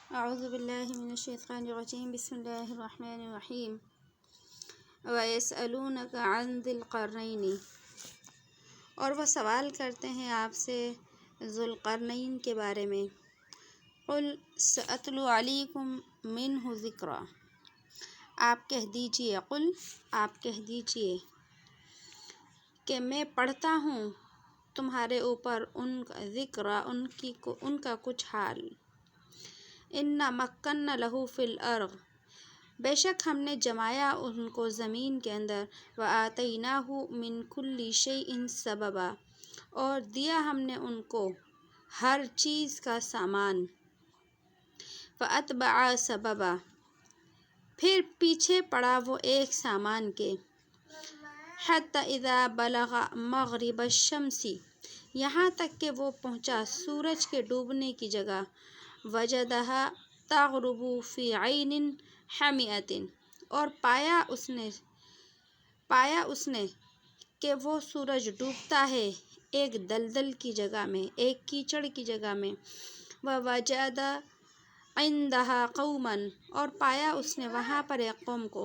اعوذ باللہ من الشیطان الرجیم بسم اللہ الرحمن الرحیم وَيَسْأَلُونَكَ عَنْ ذِي الْقَرْنَيْنِ، اور وہ سوال کرتے ہیں آپ سے ذوالقرنین کے بارے میں۔ قُلْ سَأَتْلُو عَلَيْكُمْ مِنْهُ ذِكْرًا، آپ کہہ دیجئے، قُلْ آپ کہہ دیجئے کہ میں پڑھتا ہوں تمہارے اوپر ان کا ذکر، ان کا کچھ حال۔ اِنَّا مَكَّنَّا لَهُ فِي الْأَرْضِ، بے شک ہم نے جمایا ان کو زمین کے اندر، وَآتَيْنَاهُ مِنْ كُلِّ شَيْءٍ سَبَبًا، اور دیا ہم نے ان کو ہر چیز کا سامان۔ فَأَتْبَعَ سَبَبًا، پھر پیچھے پڑا وہ ایک سامان کے، حَتَّى إِذَا بَلَغَ مَغْرِبَ الشَّمْسِ، یہاں تک کہ وہ پہنچا سورج کے ڈوبنے کی جگہ، وَجَدَهَا تَغْرُبُ فِي عَيْنٍ حَمِئَةٍ، اور پایا اس نے کہ وہ سورج ڈوبتا ہے ایک دلدل کی جگہ میں، ایک کیچڑ کی جگہ میں، وَوَجَدَ عِندَهَا قَوْمًا، اور پایا اس نے وہاں پر ایک قوم کو۔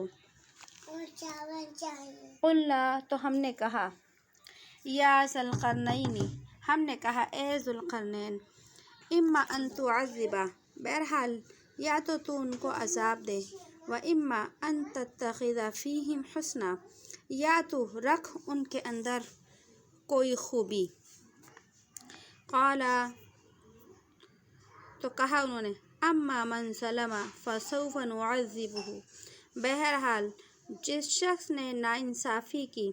قُلْنَا، تو ہم نے کہا، یا ذا القرنین، ہم نے کہا اے ذوالقرنین، اما ان تعذب، بہرحال یا تو ان کو عذاب دے، واما ان تتخذ فیہم حسنا، یا تو رکھ ان کے اندر کوئی خوبی۔ قالا، تو کہا انہوں نے، اما من ظلم فسوف نعذبہ، بہرحال جس شخص نے ناانصافی کی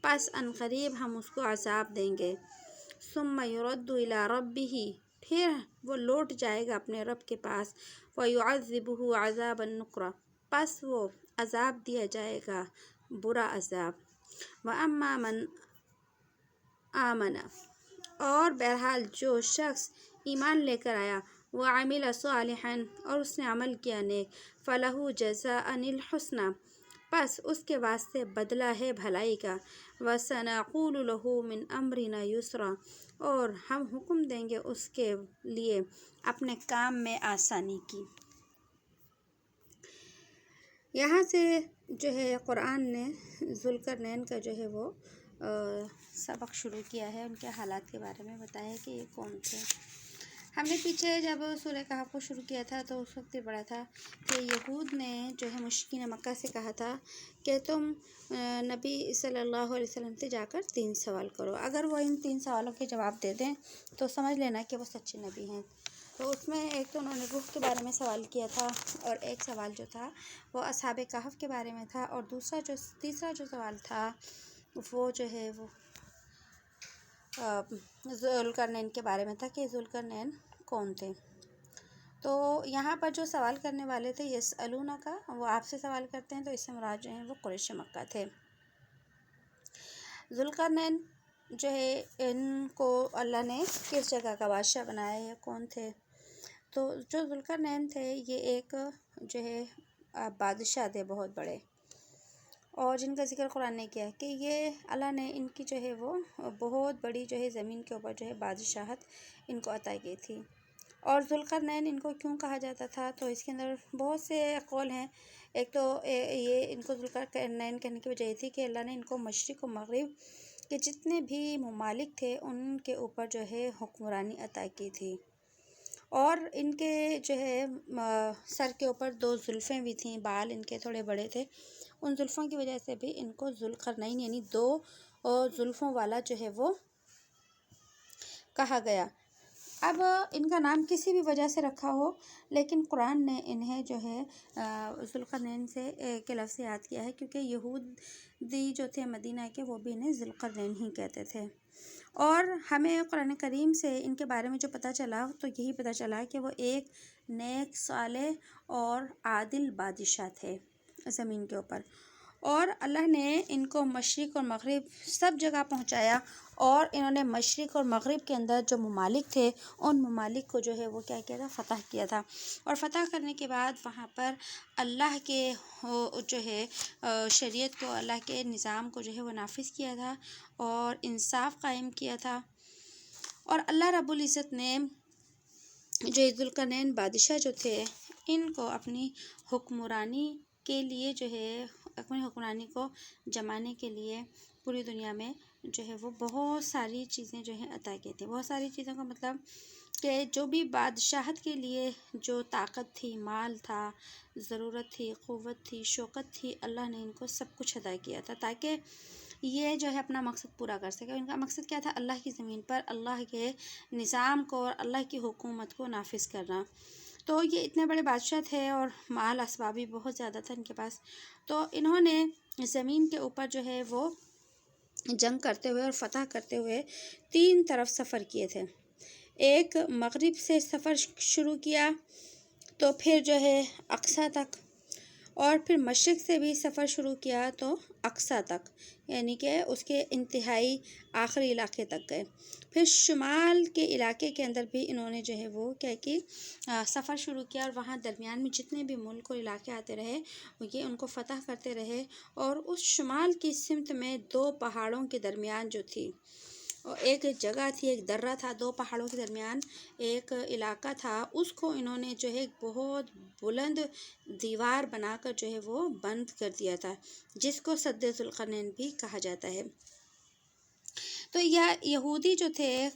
پس عنقریب ہم اس کو عذاب دیں گے۔ ثم يرد الى ربہ، پھر وہ لوٹ جائے گا اپنے رب کے پاس، ويعذبہ عذابا نکرا، پس وہ عذاب دیا جائے گا برا عذاب۔ واما من آمن، اور بہرحال جو شخص ایمان لے کر آیا، وعمل صالحا، اور اس نے عمل کیا نیک، فلہ جزاء الحسنی، پس اس کے واسطے بدلہ ہے بھلائی کا، وسنقول له من امرنا یسرا، اور ہم حکم دیں گے اس کے لیے اپنے کام میں آسانی کی۔ یہاں سے جو ہے قرآن نے ذوالقرنین کا جو ہے وہ سبق شروع کیا ہے، ان کے حالات کے بارے میں بتایا ہے کہ یہ کون تھے۔ ہم نے پیچھے جب سورہ کہف کو شروع کیا تھا تو اس وقت یہ پڑھا تھا کہ یہود نے جو ہے مشرکین مکہ سے کہا تھا کہ تم نبی صلی اللہ علیہ وسلم سے جا کر 3 سوال کرو، اگر وہ ان 3 سوالوں کے جواب دے دیں تو سمجھ لینا کہ وہ سچے نبی ہیں۔ تو اس میں ایک تو انہوں نے روح کے بارے میں سوال کیا تھا، اور ایک سوال جو تھا وہ اصحاب کہف کے بارے میں تھا، اور تیسرا جو سوال تھا وہ جو ہے وہ ذوالقرنین کے بارے میں تھا کہ ذوالقرنین کون تھے۔ تو یہاں پر جو سوال کرنے والے تھے یسألونک، وہ آپ سے سوال کرتے ہیں، تو اس سے مراد جو ہیں وہ قریش مکہ تھے۔ ذوالقرنین جو ہے ان کو اللہ نے کس جگہ کا بادشاہ بنایا، یہ کون تھے؟ تو جو ذوالقرنین تھے یہ ایک جو ہے بادشاہ تھے بہت بڑے، اور جن کا ذکر قرآن نے کیا کہ یہ اللہ نے ان کی جو ہے وہ بہت بڑی جو ہے زمین کے اوپر جو ہے بادشاہت ان کو عطا کی تھی۔ اور ذوالقرنین ان کو کیوں کہا جاتا تھا تو اس کے اندر بہت سے اقوال ہیں۔ ایک تو یہ ان کو ذوالقرنین کہنے کی وجہ یہ تھی کہ اللہ نے ان کو مشرق و مغرب کے جتنے بھی ممالک تھے ان کے اوپر جو ہے حکمرانی عطا کی تھی، اور ان کے جو ہے سر کے اوپر 2 زلفیں بھی تھیں، بال ان کے تھوڑے بڑے تھے، ان زلفوں کی وجہ سے بھی ان کو ذوالقرنین یعنی 2 زلفوں والا جو ہے وہ کہا گیا۔ اب ان کا نام کسی بھی وجہ سے رکھا ہو، لیکن قرآن نے انہیں جو ہے ذوالقرنین سے کے لفظ یاد کیا ہے، کیونکہ یہودی جو تھے مدینہ کے وہ بھی انہیں ذوالقرنین ہی کہتے تھے۔ اور ہمیں قرآن کریم سے ان کے بارے میں جو پتہ چلا تو یہی پتہ چلا کہ وہ ایک نیک، صالح اور عادل بادشاہ تھے زمین کے اوپر، اور اللہ نے ان کو مشرق اور مغرب سب جگہ پہنچایا، اور انہوں نے مشرق اور مغرب کے اندر جو ممالک تھے ان ممالک کو جو ہے وہ کیا کیا تھا، فتح کیا تھا، اور فتح کرنے کے بعد وہاں پر اللہ کے جو ہے شریعت کو، اللہ کے نظام کو جو ہے وہ نافذ کیا تھا اور انصاف قائم کیا تھا۔ اور اللہ رب العزت نے جو ذوالقرنین بادشاہ جو تھے، ان کو اپنی حکمرانی کے لیے جو ہے، اپنی حکمرانی کو جمانے کے لیے پوری دنیا میں جو ہے وہ بہت ساری چیزیں جو ہیں عطا کی تھیں۔ بہت ساری چیزوں کا مطلب کہ جو بھی بادشاہت کے لیے جو طاقت تھی، مال تھا، ضرورت تھی، قوت تھی، شوکت تھی، اللہ نے ان کو سب کچھ عطا کیا تھا تاکہ یہ جو ہے اپنا مقصد پورا کر سکے۔ ان کا مقصد کیا تھا؟ اللہ کی زمین پر اللہ کے نظام کو اور اللہ کی حکومت کو نافذ کرنا۔ تو یہ اتنے بڑے بادشاہ تھے اور مال اسباب بھی بہت زیادہ تھا ان کے پاس، تو انہوں نے زمین کے اوپر جو ہے وہ جنگ کرتے ہوئے اور فتح کرتے ہوئے 3 طرف سفر کیے تھے۔ ایک مغرب سے سفر شروع کیا، تو پھر جو ہے اقصیٰ تک، اور پھر مشرق سے بھی سفر شروع کیا تو اقصیٰ تک، یعنی کہ اس کے انتہائی آخری علاقے تک گئے۔ پھر شمال کے علاقے کے اندر بھی انہوں نے جو ہے وہ کیا کہ سفر شروع کیا، اور وہاں درمیان میں جتنے بھی ملک اور علاقے آتے رہے یہ ان کو فتح کرتے رہے۔ اور اس شمال کی سمت میں 2 پہاڑوں کے درمیان جو تھی، اور ایک جگہ تھی، ایک درہ تھا، 2 پہاڑوں کے درمیان ایک علاقہ تھا، اس کو انہوں نے جو ہے ایک بہت بلند دیوار بنا کر جو ہے وہ بند کر دیا تھا، جس کو سد ذوالقرنین بھی کہا جاتا ہے۔ تو یہ یہودی جو تھے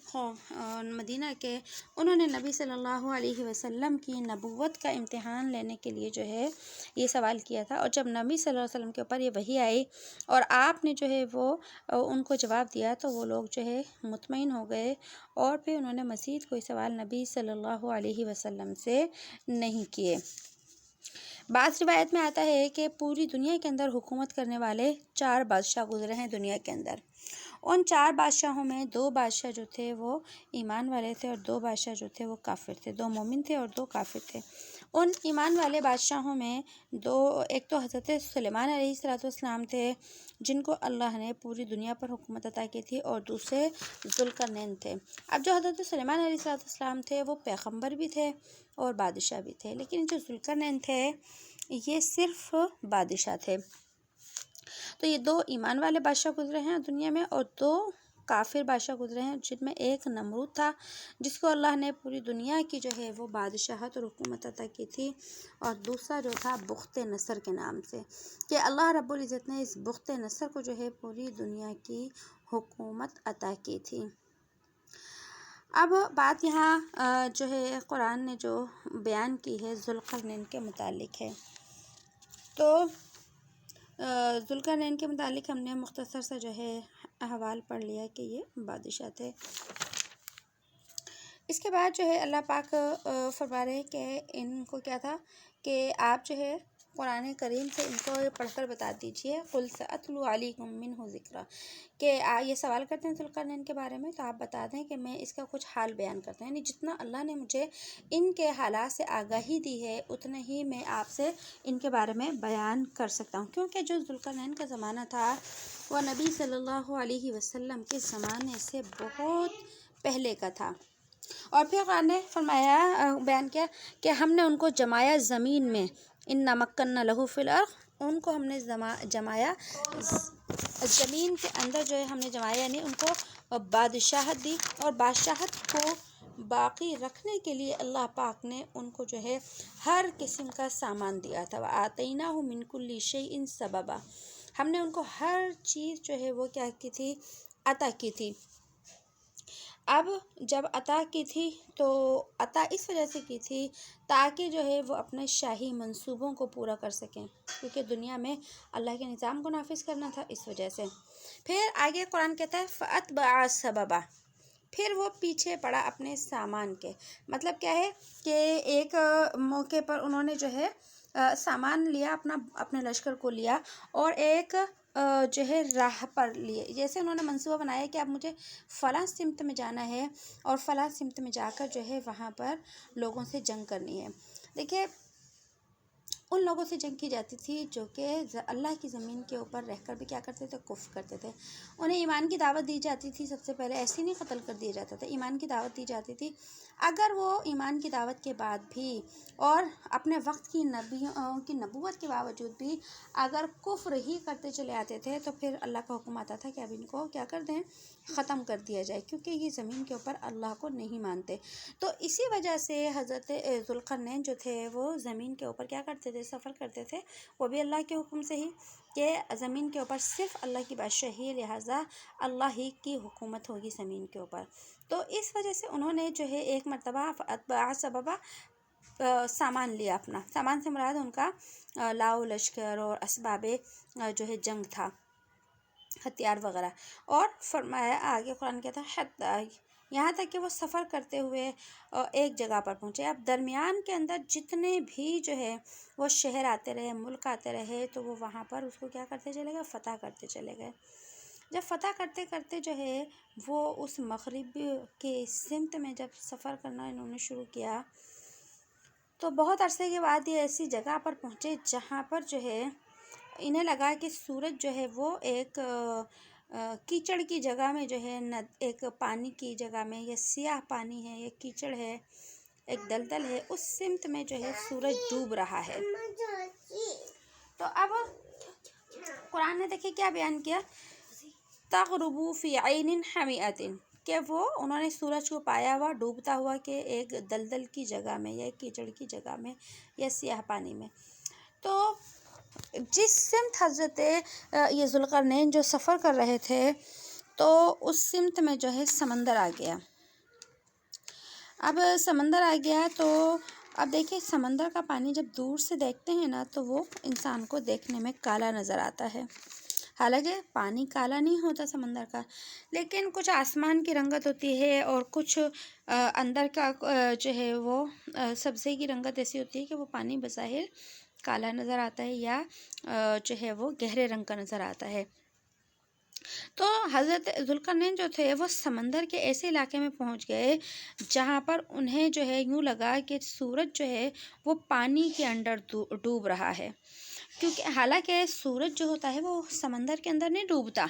مدینہ کے، انہوں نے نبی صلی اللہ علیہ وسلم کی نبوت کا امتحان لینے کے لیے جو ہے یہ سوال کیا تھا، اور جب نبی صلی اللہ علیہ وسلم کے اوپر یہ وحی آئی اور آپ نے جو ہے وہ ان کو جواب دیا، تو وہ لوگ جو ہے مطمئن ہو گئے، اور پھر انہوں نے مزید کوئی سوال نبی صلی اللہ علیہ وسلم سے نہیں کیے۔ بعض روایت میں آتا ہے کہ پوری دنیا کے اندر حکومت کرنے والے 4 بادشاہ گزرے ہیں دنیا کے اندر۔ ان 4 بادشاہوں میں 2 بادشاہ جو تھے وہ ایمان والے تھے، اور 2 بادشاہ جو تھے وہ کافر تھے، 2 مومن تھے اور 2 کافر تھے۔ ان ایمان والے بادشاہوں میں ایک تو حضرت سلیمان علیہ السلام تھے، جن کو اللہ نے پوری دنیا پر حکومت عطا کی تھی، اور دوسرے ذوالقرنین تھے۔ اب جو حضرت سلیمان علیہ السلام تھے وہ پیغمبر بھی تھے اور بادشاہ بھی تھے، لیکن جو ذوالقرنین تھے یہ صرف بادشاہ تھے۔ تو یہ 2 ایمان والے بادشاہ گزرے ہیں دنیا میں، اور 2 کافر بادشاہ گزرے ہیں، جن میں ایک نمرود تھا، جس کو اللہ نے پوری دنیا کی جو ہے وہ بادشاہت اور حکومت عطا کی تھی، اور دوسرا جو تھا بخت نصر کے نام سے، کہ اللہ رب العزت نے اس بخت نصر کو جو ہے پوری دنیا کی حکومت عطا کی تھی۔ اب بات یہاں جو ہے قرآن نے جو بیان کی ہے ذوالقرنین کے متعلق ہے، تو ذوالقرنین کے متعلق ہم نے مختصر سا جو ہے احوال پڑھ لیا کہ یہ بادشاہ تھے۔ اس کے بعد جو ہے اللہ پاک فرما رہے کہ ان کو کیا تھا کہ آپ جو ہے قرآن کریم سے ان کو پڑھ کر بتا دیجئے، قُلْ سَأَتْلُو عَلَيْكُم مِّنْهُ ذِکْرًا، کہ یہ سوال کرتے ہیں ذوالقرنین کے بارے میں، تو آپ بتا دیں کہ میں اس کا کچھ حال بیان کرتا ہوں، یعنی جتنا اللہ نے مجھے ان کے حالات سے آگاہی دی ہے اتنا ہی میں آپ سے ان کے بارے میں بیان کر سکتا ہوں، کیونکہ جو ذوالقرنین کا زمانہ تھا وہ نبی صلی اللہ علیہ وسلم کے زمانے سے بہت پہلے کا تھا۔ اور پھر قرآن نے فرمایا، بیان کیا کہ ہم نے ان کو جمایا زمین میں، اِنَّا مَكَّنَّا لَهُ فِي الْأَرْضِ، ان کو ہم نے جمایا زمین کے اندر، جو ہے ہم نے جمایا، یعنی ان کو بادشاہت دی، اور بادشاہت کو باقی رکھنے کے لیے اللہ پاک نے ان کو جو ہے ہر قسم کا سامان دیا تھا۔ وَآتَيْنَاهُ مِن كُلِّ شَيْءٍ سَبَبًا، ہم نے ان کو ہر چیز جو ہے وہ کیا کی تھی؟ عطا کی تھی۔ اب جب عطا کی تھی تو عطا اس وجہ سے کی تھی تاکہ جو ہے وہ اپنے شاہی منصوبوں کو پورا کر سکیں، کیونکہ دنیا میں اللہ کے نظام کو نافذ کرنا تھا، اس وجہ سے۔ پھر آگے قرآن کہتا ہے فَأَتْبَعَ سَبَبًا، پھر وہ پیچھے پڑا اپنے سامان کے، مطلب کیا ہے کہ ایک موقع پر انہوں نے جو ہے سامان لیا، اپنے لشکر کو لیا، اور ایک جو ہے راہ پر لیے، جیسے انہوں نے منصوبہ بنایا کہ اب مجھے فلاں سمت میں جانا ہے، اور فلاں سمت میں جا کر جو ہے وہاں پر لوگوں سے جنگ کرنی ہے۔ دیکھیے ان لوگوں سے جنگ کی جاتی تھی جو کہ اللہ کی زمین کے اوپر رہ کر بھی کیا کرتے تھے؟ کفر کرتے تھے۔ انہیں ایمان کی دعوت دی جاتی تھی، سب سے پہلے ایسے نہیں قتل کر دیا جاتا تھا، ایمان کی دعوت دی جاتی تھی۔ اگر وہ ایمان کی دعوت کے بعد بھی اور اپنے وقت کی نبیوں کی نبوت کے باوجود بھی اگر کفر ہی کرتے چلے آتے تھے تو پھر اللہ کا حکم آتا تھا کہ اب ان کو کیا کر دیں، ختم کر دیا جائے، کیونکہ یہ زمین کے اوپر اللہ کو نہیں مانتے۔ تو اسی وجہ سے حضرت ذوالقرنین جو تھے وہ زمین کے اوپر کیا کرتے تھے، سفر کرتے تھے، وہ بھی اللہ کے حکم سے ہی، کہ زمین کے اوپر صرف اللہ کی بادشاہی، لہٰذا اللہ ہی کی حکومت ہوگی زمین کے اوپر۔ تو اس وجہ سے انہوں نے جو ہے ایک مرتبہ اتباع سببا سامان لیا اپنا، سامان سے مراد ان کا لاؤ لشکر اور اسباب جو ہے جنگ تھا، ہتھیار وغیرہ، اور فرمایا آگے قرآن کہتا ہے یہاں تک کہ وہ سفر کرتے ہوئے ایک جگہ پر پہنچے۔ اب درمیان کے اندر جتنے بھی جو ہے وہ شہر آتے رہے، ملک آتے رہے، تو وہ وہاں پر اس کو کیا کرتے چلے گئے، فتح کرتے چلے گئے۔ جب فتح کرتے کرتے جو ہے وہ اس مغرب کے سمت میں جب سفر کرنا انہوں نے شروع کیا تو بہت عرصے کے بعد یہ ایسی جگہ پر پہنچے جہاں پر جو ہے انہیں لگا کہ سورج جو ہے وہ ایک کیچڑ کی جگہ میں جو ہے، ایک پانی کی جگہ میں، یہ سیاہ پانی ہے، یہ کیچڑ ہے، ایک دلدل ہے، اس سمت میں جو ہے سورج ڈوب رہا ہے۔ تو اب قرآن نے دیکھیں کیا بیان کیا، تغرب فی عین حمیۃ، کہ وہ انہوں نے سورج کو پایا ہوا ڈوبتا ہوا کہ ایک دلدل کی جگہ میں یا ایک کیچڑ کی جگہ میں یا سیاہ پانی میں۔ تو جس سمت حضرت یہ ذوالقرنین جو سفر کر رہے تھے تو اس سمت میں جو ہے سمندر آ گیا۔ اب سمندر آ گیا تو اب دیکھیں سمندر کا پانی جب دور سے دیکھتے ہیں نا تو وہ انسان کو دیکھنے میں کالا نظر آتا ہے، حالانکہ پانی کالا نہیں ہوتا سمندر کا، لیکن کچھ آسمان کی رنگت ہوتی ہے اور کچھ اندر کا جو ہے وہ سبزے کی رنگت ایسی ہوتی ہے کہ وہ پانی بظاہر کالا نظر آتا ہے یا جو ہے وہ گہرے رنگ کا نظر آتا ہے۔ تو حضرت ذوالقرنین جو تھے وہ سمندر کے ایسے علاقے میں پہنچ گئے جہاں پر انہیں جو ہے یوں لگا کہ سورج جو ہے وہ پانی کے اندر ڈوب رہا ہے، کیونکہ حالانکہ سورج جو ہوتا ہے وہ سمندر کے اندر نہیں ڈوبتا،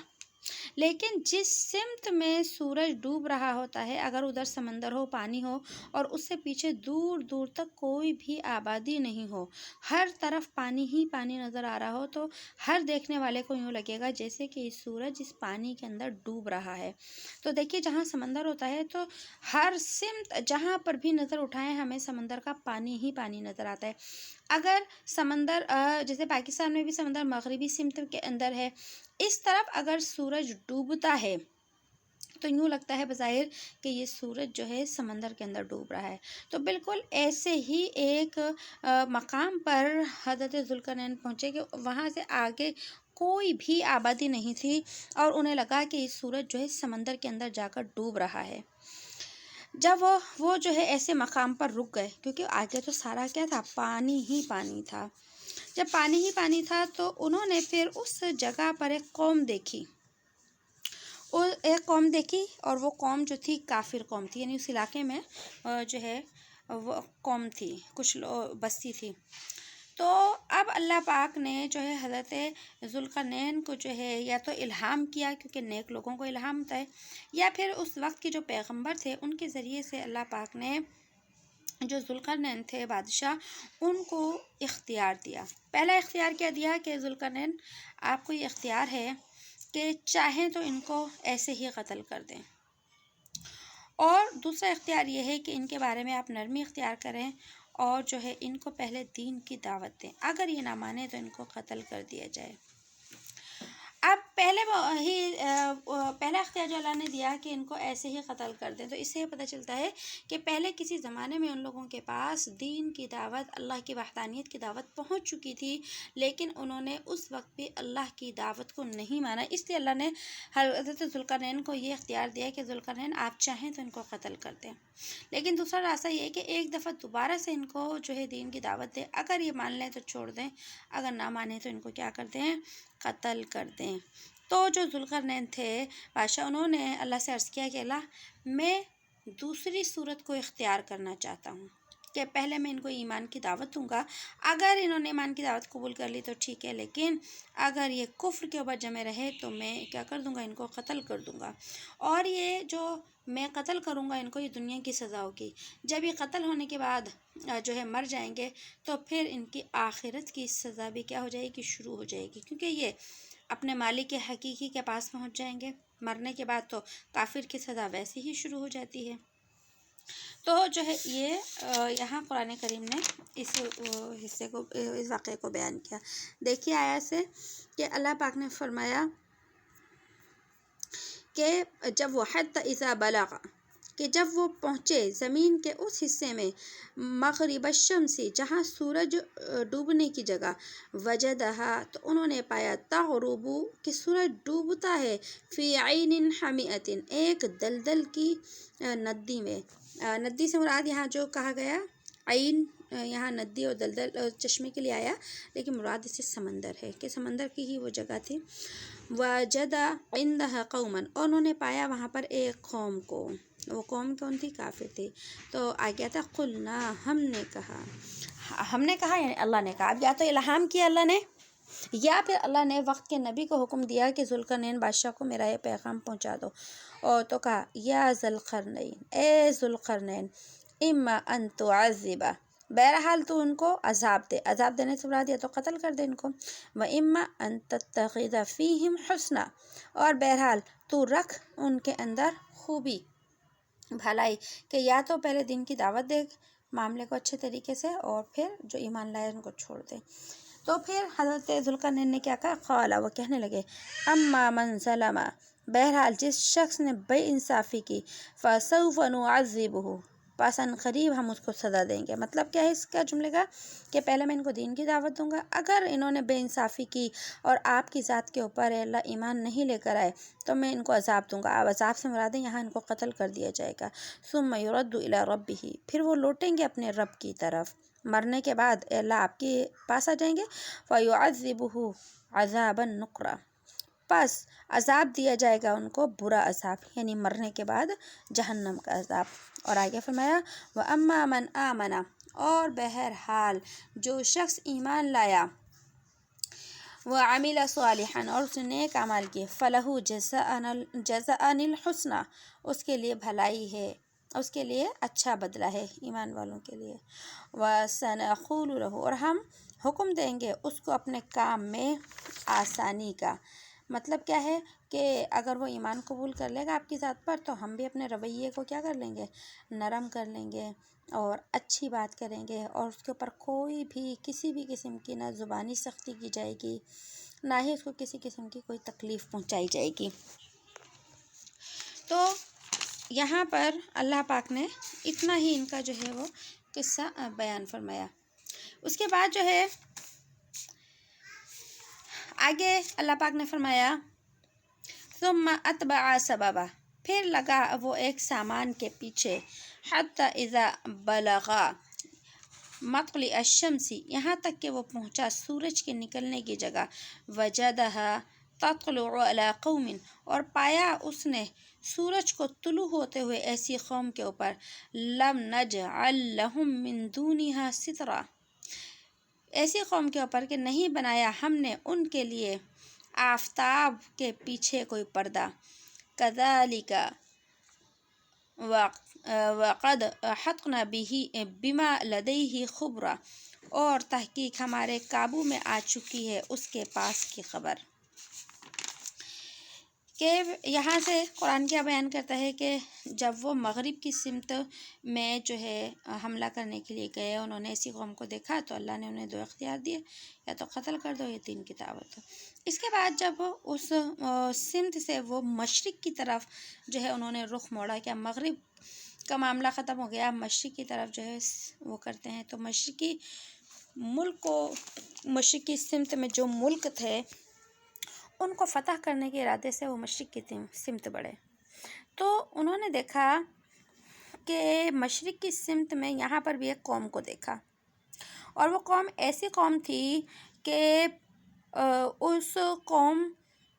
لیکن جس سمت میں سورج ڈوب رہا ہوتا ہے اگر ادھر سمندر ہو، پانی ہو اور اس سے پیچھے دور دور تک کوئی بھی آبادی نہیں ہو، ہر طرف پانی ہی پانی نظر آ رہا ہو، تو ہر دیکھنے والے کو یوں لگے گا جیسے کہ سورج اس پانی کے اندر ڈوب رہا ہے۔ تو دیکھیے جہاں سمندر ہوتا ہے تو ہر سمت جہاں پر بھی نظر اٹھائیں ہمیں سمندر کا پانی ہی پانی نظر آتا ہے۔ اگر سمندر جیسے پاکستان میں بھی سمندر مغربی سمت کے اندر ہے، اس طرف اگر سورج ڈوبتا ہے تو یوں لگتا ہے بظاہر کہ یہ سورج جو ہے سمندر کے اندر ڈوب رہا ہے۔ تو بالکل ایسے ہی ایک مقام پر حضرت ذوالقرنین پہنچے کہ وہاں سے آگے کوئی بھی آبادی نہیں تھی اور انہیں لگا کہ یہ سورج جو ہے سمندر کے اندر جا کر ڈوب رہا ہے۔ جب وہ جو ہے ایسے مقام پر رک گئے، کیونکہ آگے تو سارا کیا تھا، پانی ہی پانی تھا، جب پانی ہی پانی تھا تو انہوں نے پھر اس جگہ پر ایک قوم دیکھی، اور وہ قوم جو تھی کافر قوم تھی، یعنی اس علاقے میں جو ہے وہ قوم تھی، کچھ بستی تھی۔ تو اب اللہ پاک نے جو ہے حضرت ذوالقرنین کو جو ہے یا تو الہام کیا، کیونکہ نیک لوگوں کو الہام ہوتا ہے، یا پھر اس وقت کے جو پیغمبر تھے ان کے ذریعے سے اللہ پاک نے جو ذوالقرنین تھے بادشاہ ان کو اختیار دیا۔ پہلا اختیار کیا دیا کہ ذوالقرنین آپ کو یہ اختیار ہے کہ چاہیں تو ان کو ایسے ہی قتل کر دیں، اور دوسرا اختیار یہ ہے کہ ان کے بارے میں آپ نرمی اختیار کریں اور جو ہے ان کو پہلے دین کی دعوت دیں، اگر یہ نہ مانے تو ان کو قتل کر دیا جائے۔ اب پہلا اختیار جو اللہ نے دیا کہ ان کو ایسے ہی قتل کر دیں، تو اس سے یہ پتہ چلتا ہے کہ پہلے کسی زمانے میں ان لوگوں کے پاس دین کی دعوت، اللہ کی وحدانیت کی دعوت پہنچ چکی تھی، لیکن انہوں نے اس وقت بھی اللہ کی دعوت کو نہیں مانا، اس لیے اللہ نے حضرت ذوالقرنین کو یہ اختیار دیا کہ ذوالقرنین آپ چاہیں تو ان کو قتل کر دیں، لیکن دوسرا راستہ یہ ہے کہ ایک دفعہ دوبارہ سے ان کو جو ہے دین کی دعوت دیں، اگر یہ مان لیں تو چھوڑ دیں، اگر نہ مانیں تو ان کو کیا کر دیں، قتل کر دیں۔ تو جو ذوالقرنین تھے بادشاہ، انہوں نے اللہ سے عرض کیا کہ اللہ میں دوسری صورت کو اختیار کرنا چاہتا ہوں کہ پہلے میں ان کو ایمان کی دعوت دوں گا، اگر انہوں نے ایمان کی دعوت قبول کر لی تو ٹھیک ہے، لیکن اگر یہ کفر کے اوپر جمے رہے تو میں کیا کر دوں گا، ان کو قتل کر دوں گا، اور یہ جو میں قتل کروں گا ان کو یہ دنیا کی سزاؤں کی، جب یہ قتل ہونے کے بعد جو ہے مر جائیں گے تو پھر ان کی آخرت کی سزا بھی کیا ہو جائے گی، شروع ہو جائے گی، کیونکہ یہ اپنے مالک حقیقی کے پاس پہنچ جائیں گے۔ مرنے کے بعد تو کافر کی سزا ویسے ہی شروع ہو جاتی ہے۔ تو جو ہے یہ یہاں قرآن کریم نے اس حصے کو، اس واقعے کو بیان کیا۔ دیکھیے آیت سے کہ اللہ پاک نے فرمایا کہ جب وہ حتی اذا بلغ، کہ جب وہ پہنچے زمین کے اس حصے میں مغرب الشمس، جہاں سورج ڈوبنے کی جگہ، وجدہا، تو انہوں نے پایا، تغرب، کہ سورج ڈوبتا ہے، فی عین حمیۃ، ایک دلدل کی ندی میں۔ ندی سے مراد یہاں جو کہا گیا عین، یہاں ندی اور دلدل چشمے کے لیے آیا، لیکن مراد اس سے سمندر ہے، کہ سمندر کی ہی وہ جگہ تھی۔ وجد عندها قوما، اور انہوں نے پایا وہاں پر ایک قوم کو، وہ قوم کون تھی؟ کافر تھی۔ تو آ گیا تھا قلنا، ہم نے کہا یعنی اللہ نے کہا، اب یا تو الہام کیا اللہ نے، یا پھر اللہ نے وقت کے نبی کو حکم دیا کہ ذوالقرنین بادشاہ کو میرا یہ پیغام پہنچا دو، اور تو کہا یا ذوالقرنین، اے ذوالقرنین، اما ان تعذب، بہرحال تو ان کو عذاب دے، عذاب دینے سے مراد یا تو قتل کر دے ان کو، و اما ان تتخذ فیہم حسنا، اور بہرحال تو رکھ ان کے اندر خوبی، بھلائی، کہ یا تو پہلے دین کی دعوت دے معاملے کو اچھے طریقے سے، اور پھر جو ایمان لائے ان کو چھوڑ دے۔ تو پھر حضرت ذوالقرنین نے کیا کہا؟ قال، وہ کہنے لگے، اما من ظلم، بہرحال جس شخص نے بے انصافی کی، فسوف نعذبہ، پس ان قریب ہم اس کو سزا دیں گے۔ مطلب کیا ہے اس کا جملے کا؟ کہ پہلے میں ان کو دین کی دعوت دوں گا، اگر انہوں نے بے انصافی کی اور آپ کی ذات کے اوپر اللہ ایمان نہیں لے کر آئے تو میں ان کو عذاب دوں گا۔ اب عذاب سے مراد ہے یہاں ان کو قتل کر دیا جائے گا۔ ثم یرد الی ربہ، پھر وہ لوٹیں گے اپنے رب کی طرف، مرنے کے بعد اللہ آپ کے پاس آ جائیں گے، فیعذبہ عذابا نکرا، پس عذاب دیا جائے گا ان کو برا عذاب، یعنی مرنے کے بعد جہنم کا عذاب۔ اور آگے فرمایا وَأَمَّا مَنْ آمَنَ، اور بہرحال جو شخص ایمان لایا، وَعَمِلَ صَالِحًا، اور اس نے نیک اعمال کیے، فَلَهُ جَزَاءً الْحُسْنَى، اس کے لیے بھلائی ہے، اس کے لیے اچھا بدلہ ہے، ایمان والوں کے لیے۔ وَسَنَقُولُ لَهُ، اور ہم حکم دیں گے اس کو اپنے کام میں آسانی کا۔ مطلب کیا ہے کہ اگر وہ ایمان قبول کر لے گا آپ کی ذات پر تو ہم بھی اپنے رویے کو کیا کر لیں گے؟ نرم کر لیں گے، اور اچھی بات کریں گے، اور اس کے اوپر کوئی بھی کسی بھی قسم کی نہ زبانی سختی کی جائے گی، نہ ہی اس کو کسی قسم کی کوئی تکلیف پہنچائی جائے گی۔ تو یہاں پر اللہ پاک نے اتنا ہی ان کا جو ہے وہ قصہ بیان فرمایا۔ اس کے بعد جو ہے آگے اللہ پاک نے فرمایا ثم اتبع سببا، پھر لگا وہ ایک سامان کے پیچھے، حتی اذا بلغا مطلع الشمس، یہاں تک کہ وہ پہنچا سورج کے نکلنے کی جگہ، وجدہا تطلع علی قوم، اور پایا اس نے سورج کو طلوع ہوتے ہوئے ایسی قوم کے اوپر، لم نجعل لہم من دونہا سترا، ایسی قوم کے اوپر کہ نہیں بنایا ہم نے ان کے لیے آفتاب کے پیچھے کوئی پردہ، کذالک وقد احطنا بما لدیہ خبرا، اور تحقیق ہمارے قابو میں آ چکی ہے اس کے پاس کی خبر۔ کہ یہاں سے قرآن کیا بیان کرتا ہے کہ جب وہ مغرب کی سمت میں جو ہے حملہ کرنے کے لیے گئے، انہوں نے ایسی قوم کو دیکھا تو اللہ نے انہیں دو اختیار دیے، یا تو قتل کر دو یا دین کی دعوت دو۔ اس کے بعد جب اس سمت سے وہ مشرق کی طرف جو ہے انہوں نے رخ موڑا، کیا مغرب کا معاملہ ختم ہو گیا، مشرق کی طرف جو ہے وہ کرتے ہیں، تو مشرقی ملک کو، مشرقی سمت میں جو ملک تھے ان کو فتح کرنے کے ارادے سے وہ مشرق کی سمت بڑھے، تو انہوں نے دیکھا کہ مشرق کی سمت میں یہاں پر بھی ایک قوم کو دیکھا، اور وہ قوم ایسی قوم تھی کہ اس قوم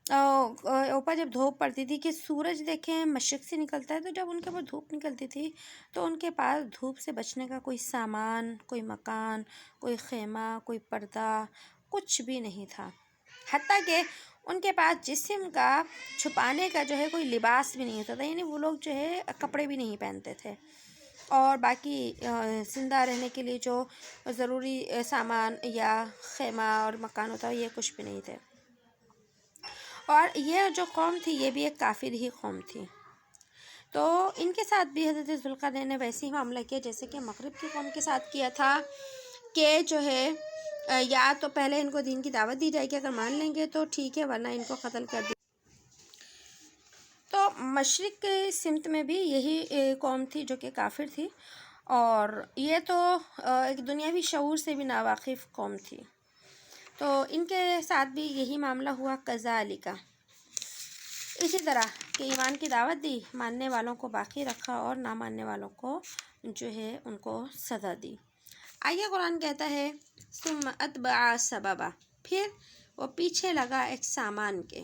اوپر جب دھوپ پڑتی تھی، کہ سورج دیکھیں مشرق سے نکلتا ہے، تو جب ان کے اوپر دھوپ نکلتی تھی تو ان کے پاس دھوپ سے بچنے کا کوئی سامان، کوئی مکان، کوئی خیمہ، کوئی پردہ، کچھ بھی نہیں تھا، حتیٰ کہ ان کے پاس جسم کا چھپانے کا جو ہے کوئی لباس بھی نہیں ہوتا تھا، یعنی وہ لوگ جو ہے کپڑے بھی نہیں پہنتے تھے، اور باقی زندہ رہنے کے لیے جو ضروری سامان یا خیمہ اور مکان ہوتا ہے یہ کچھ بھی نہیں تھے۔ اور یہ جو قوم تھی یہ بھی ایک کافر ہی قوم تھی، تو ان کے ساتھ بھی حضرت ذوالقرنین نے ویسے ہی معاملہ کیا جیسے کہ مغرب کی قوم کے ساتھ کیا تھا، کہ جو ہے یا تو پہلے ان کو دین کی دعوت دی جائے گی، اگر مان لیں گے تو ٹھیک ہے، ورنہ ان کو قتل کر دیا۔ تو مشرق کی سمت میں بھی یہی قوم تھی جو کہ کافر تھی، اور یہ تو ایک دنیاوی شعور سے بھی ناواقف قوم تھی، تو ان کے ساتھ بھی یہی معاملہ ہوا کذالک، اسی طرح کہ ایمان کی دعوت دی، ماننے والوں کو باقی رکھا اور نہ ماننے والوں کو جو ہے ان کو سزا دی۔ آگے قرآن کہتا ہے ثم اتبع سببا، پھر وہ پیچھے لگا ایک سامان کے،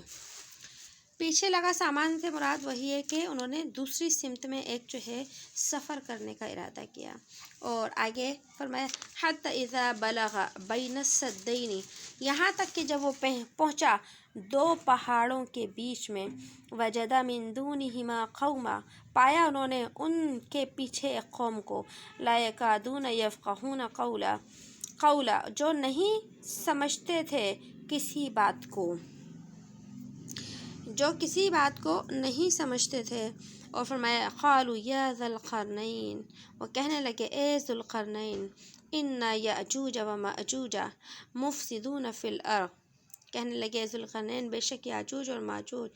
پیچھے لگا سامان سے مراد وہی ہے کہ انہوں نے دوسری سمت میں ایک جو ہے سفر کرنے کا ارادہ کیا، اور آگے فرمایا حتی اذا بلغ بین السدین، یہاں تک کہ جب وہ پہنچا دو پہاڑوں کے بیچ میں، وجد من دونہما قوما، پایا انہوں نے ان کے پیچھے ایک قوم کو، لا یکادون یفقہون قولا، جو نہیں سمجھتے تھے کسی بات کو، جو کسی بات کو نہیں سمجھتے تھے، اور فرمایا قالوا یا ذا القرنین، وہ کہنے لگے اے ذوالقرنین، ان یأجوج و مأجوج مفسدون فی الارض، کہنے لگے ذوالقرنین بے شک یاجوج اور ماجوج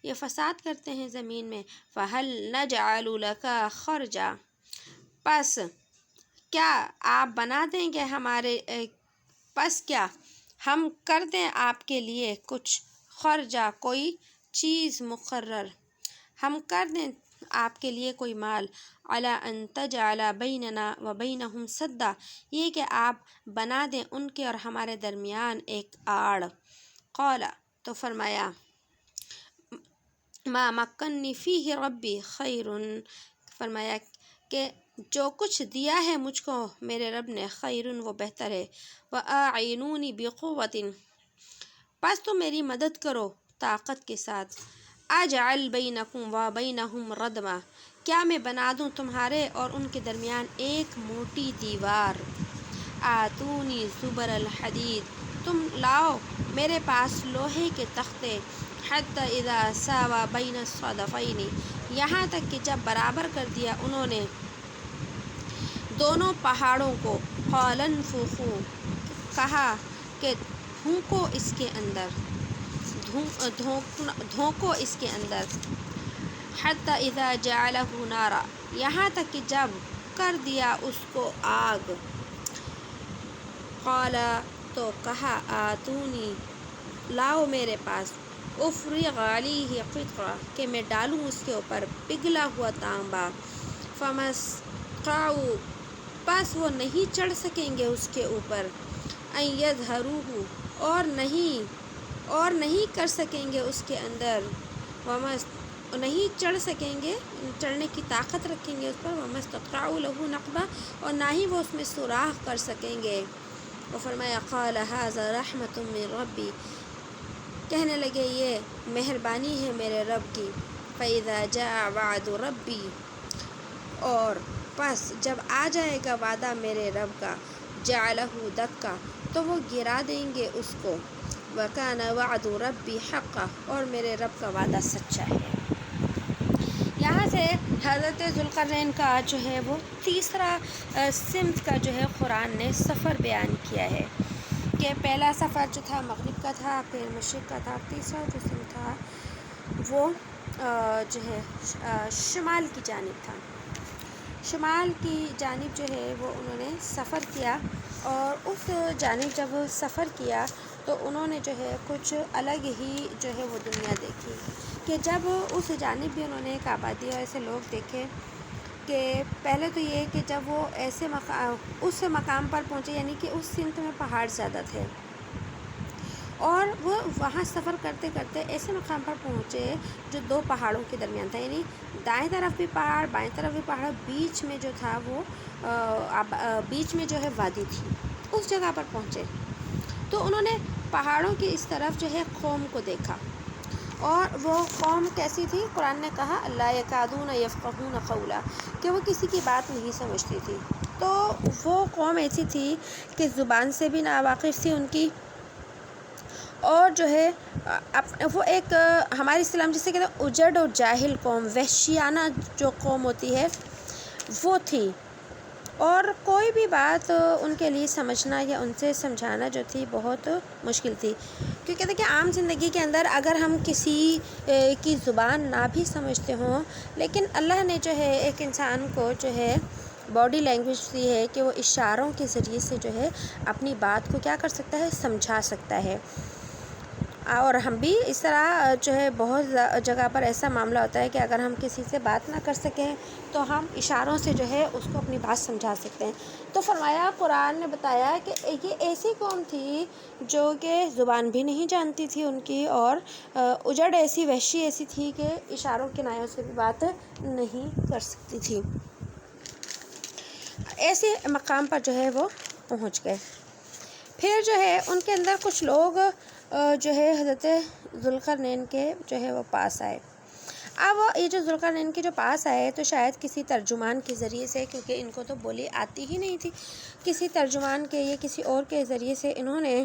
یہ فساد کرتے ہیں زمین میں، فہل نجعل لک خرجا، پس کیا آپ بنا دیں گے ہمارے، پس کیا ہم کر دیں آپ کے لیے کچھ، خرجا کوئی چیز مقرر، ہم کر دیں آپ کے لیے کوئی مال، علی ان تجعل بیننا و بینہم سدا، یہ کہ آپ بنا دیں ان کے اور ہمارے درمیان ایک آڑ، قال تو فرمایا ما مکنی فیہ ربی خیر، فرمایا کہ جو کچھ دیا ہے مجھ کو میرے رب نے، خیر وہ بہتر ہے، وَأَعِنُونِ بِقُوَّةٍ، پس تو میری مدد کرو طاقت کے ساتھ، اجعل بینکم و بینہم ردما، کیا میں بنا دوں تمہارے اور ان کے درمیان ایک موٹی دیوار، آتونی زبر الحدید، تم لاؤ میرے پاس لوہے کے تختے، حتی اذا ساوی بین الصدفین، یہاں تک کہ جب برابر کر دیا انہوں نے دونوں پہاڑوں کو، قال انفخوا، کہا کہ دھونکو اس کے اندر، دھونکو اس کے اندر، حتی اذا جعلہ نارا، یہاں تک کہ جب کر دیا اس کو آگ، قال تو کہا آتونی لاؤ میرے پاس، افرغ علیہ قطرہ، کہ میں ڈالوں اس کے اوپر پگھلا ہوا تانبا، فما استطاعوا، پس وہ نہیں چڑھ سکیں گے اس کے اوپر، ان یظہروہ، اور نہیں کر سکیں گے اس کے اندر، نہیں چڑھ سکیں گے، چڑھنے کی طاقت رکھیں گے اس پر، وما استطاعوا لہ نقبا، اور نہ ہی وہ اس میں سوراخ کر سکیں گے، اور فرمایا قال ھذا رحمۃ من ربی، کہنے لگے یہ مہربانی ہے میرے رب کی، فاذا جاء وعد ربی، اور پس جب آ جائے گا وعدہ میرے رب کا، جعلہ دکا، تو وہ گرا دیں گے اس کو، وکان وعد ربی حقا، اور میرے رب کا وعدہ سچا ہے۔ یہاں سے حضرت ذوالقرنین کا جو ہے وہ تیسرا سمت کا جو ہے قرآن نے سفر بیان کیا ہے، کہ پہلا سفر جو تھا مغرب کا تھا، پھر مشرق کا تھا، تیسرا جو سمت تھا وہ جو ہے شمال کی جانب تھا، شمال کی جانب جو ہے وہ انہوں نے سفر کیا، اور اس جانب جب سفر کیا تو انہوں نے جو ہے کچھ الگ ہی جو ہے وہ دنیا دیکھی، کہ جب اس جانب بھی انہوں نے ایک آبادی اور ایسے لوگ دیکھے، کہ پہلے تو یہ کہ جب وہ ایسے اس مقام پر پہنچے، یعنی کہ اس سمت میں پہاڑ زیادہ تھے، اور وہ وہاں سفر کرتے کرتے ایسے مقام پر پہنچے جو دو پہاڑوں کے درمیان تھا، یعنی دائیں طرف بھی پہاڑ بائیں طرف بھی پہاڑ، بیچ میں جو تھا وہ بیچ میں جو ہے وادی تھی، اس جگہ پر پہنچے، تو انہوں نے پہاڑوں کی اس طرف جو ہے قوم کو دیکھا، اور وہ قوم کیسی تھی؟ قرآن نے کہا لا یکادون یفقہون قولا، کہ وہ کسی کی بات نہیں سمجھتی تھی۔ تو وہ قوم ایسی تھی کہ زبان سے بھی ناواقف تھی ان کی، اور جو ہے وہ ایک ہماری اسلام جسے کہتے ہیں اجڑ اور جاہل قوم، وحشیانہ جو قوم ہوتی ہے وہ تھی، اور کوئی بھی بات ان کے لیے سمجھنا یا ان سے سمجھانا جو تھی بہت مشکل تھی، کیونکہ دیکھیں عام زندگی کے اندر اگر ہم کسی کی زبان نہ بھی سمجھتے ہوں، لیکن اللہ نے جو ہے ایک انسان کو جو ہے باڈی لینگویج دی ہے کہ وہ اشاروں کے ذریعے سے جو ہے اپنی بات کو کیا کر سکتا ہے؟ سمجھا سکتا ہے۔ اور ہم بھی اس طرح جو ہے بہت جگہ پر ایسا معاملہ ہوتا ہے کہ اگر ہم کسی سے بات نہ کر سکیں تو ہم اشاروں سے جو ہے اس کو اپنی بات سمجھا سکتے ہیں۔ تو فرمایا، قرآن نے بتایا کہ یہ ایسی قوم تھی جو کہ زبان بھی نہیں جانتی تھی ان کی، اور اجڑ ایسی، وحشی ایسی تھی کہ اشاروں کنایوں سے بھی بات نہیں کر سکتی تھی۔ ایسے مقام پر جو ہے وہ پہنچ گئے۔ پھر جو ہے ان کے اندر کچھ لوگ جو ہے حضرت ذوالقرنین کے جو ہے وہ پاس آئے۔ اب یہ جو ذوالقرنین کے جو پاس آئے تو شاید کسی ترجمان کے ذریعے سے، کیونکہ ان کو تو بولی آتی ہی نہیں تھی، کسی ترجمان کے یا کسی اور کے ذریعے سے انہوں نے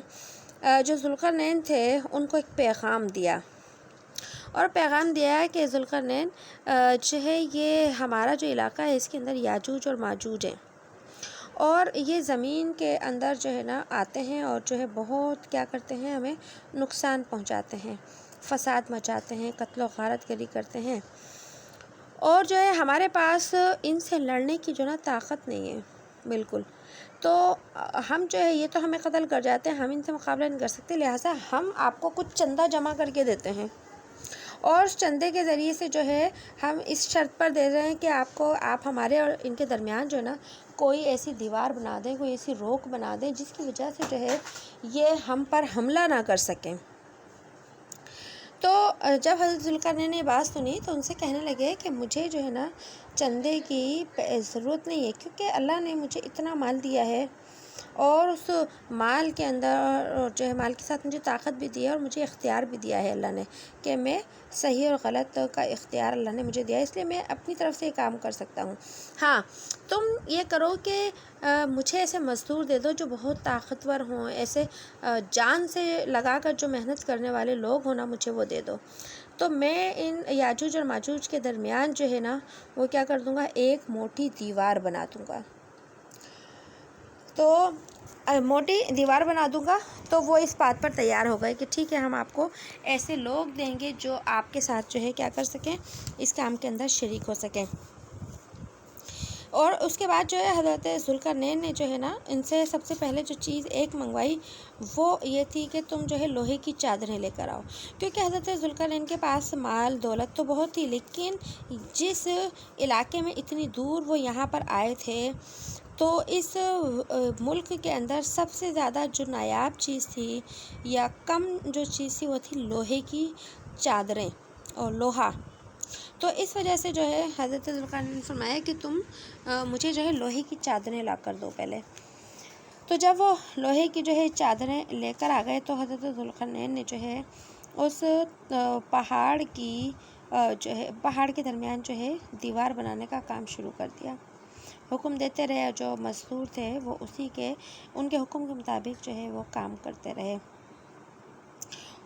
جو ذوالقرنین تھے ان کو ایک پیغام دیا، اور پیغام دیا ہے کہ ذوالقرنین جو ہے یہ ہمارا جو علاقہ ہے اس کے اندر یاجوج اور ماجوج ہیں، اور یہ زمین کے اندر جو ہے نا آتے ہیں اور جو ہے بہت کیا کرتے ہیں، ہمیں نقصان پہنچاتے ہیں، فساد مچاتے ہیں، قتل و غارت گری کرتے ہیں، اور جو ہے ہمارے پاس ان سے لڑنے کی جو نا طاقت نہیں ہے بالکل۔ تو ہم جو ہے یہ تو ہمیں قتل کر جاتے ہیں، ہم ان سے مقابلہ نہیں کر سکتے، لہٰذا ہم آپ کو کچھ چندہ جمع کر کے دیتے ہیں، اور اس چندے کے ذریعے سے جو ہے ہم اس شرط پر دے رہے ہیں کہ آپ ہمارے اور ان کے درمیان جو ہے نا کوئی ایسی دیوار بنا دیں، کوئی ایسی روک بنا دیں جس کی وجہ سے جو ہے یہ ہم پر حملہ نہ کر سکیں۔ تو جب حضرت ذوالقرنین نے یہ بات سنی تو ان سے کہنے لگے کہ مجھے جو ہے نا چندے کی ضرورت نہیں ہے، کیونکہ اللہ نے مجھے اتنا مال دیا ہے، اور اس مال کے اندر جو ہے مال کے ساتھ مجھے طاقت بھی دی ہے، اور مجھے اختیار بھی دیا ہے اللہ نے کہ میں صحیح اور غلط کا اختیار اللہ نے مجھے دیا ہے، اس لیے میں اپنی طرف سے یہ کام کر سکتا ہوں۔ ہاں تم یہ کرو کہ مجھے ایسے مزدور دے دو جو بہت طاقتور ہوں، ایسے جان سے لگا کر جو محنت کرنے والے لوگ ہوں نا، مجھے وہ دے دو، تو میں ان یاجوج اور ماجوج کے درمیان جو ہے نا وہ کیا کر دوں گا، ایک موٹی دیوار بنا دوں گا۔ تو موٹی دیوار بنا دوں گا تو وہ اس بات پر تیار ہو گئے کہ ٹھیک ہے، ہم آپ کو ایسے لوگ دیں گے جو آپ کے ساتھ جو ہے کیا کر سکیں، اس کام کے اندر شریک ہو سکیں۔ اور اس کے بعد جو ہے حضرت ذوالقرنین نے جو ہے نا ان سے سب سے پہلے جو چیز ایک منگوائی وہ یہ تھی کہ تم جو ہے لوہے کی چادریں لے کر آؤ، کیونکہ حضرت ذوالقرنین کے پاس مال دولت تو بہت تھی، لیکن جس علاقے میں اتنی دور وہ یہاں پر آئے تھے تو اس ملک کے اندر سب سے زیادہ جو نایاب چیز تھی یا کم جو چیز تھی وہ تھی لوہے کی چادریں اور لوہا۔ تو اس وجہ سے جو ہے حضرت ذوالقرنین نے فرمایا کہ تم مجھے جو ہے لوہے کی چادریں لا کر دو پہلے۔ تو جب وہ لوہے کی جو ہے چادریں لے کر آ گئے تو حضرت ذوالقرنین نے جو ہے اس پہاڑ کے درمیان جو ہے دیوار بنانے کا کام شروع کر دیا، حکم دیتے رہے، جو مزدور تھے وہ ان کے حکم کے مطابق جو ہے وہ کام کرتے رہے،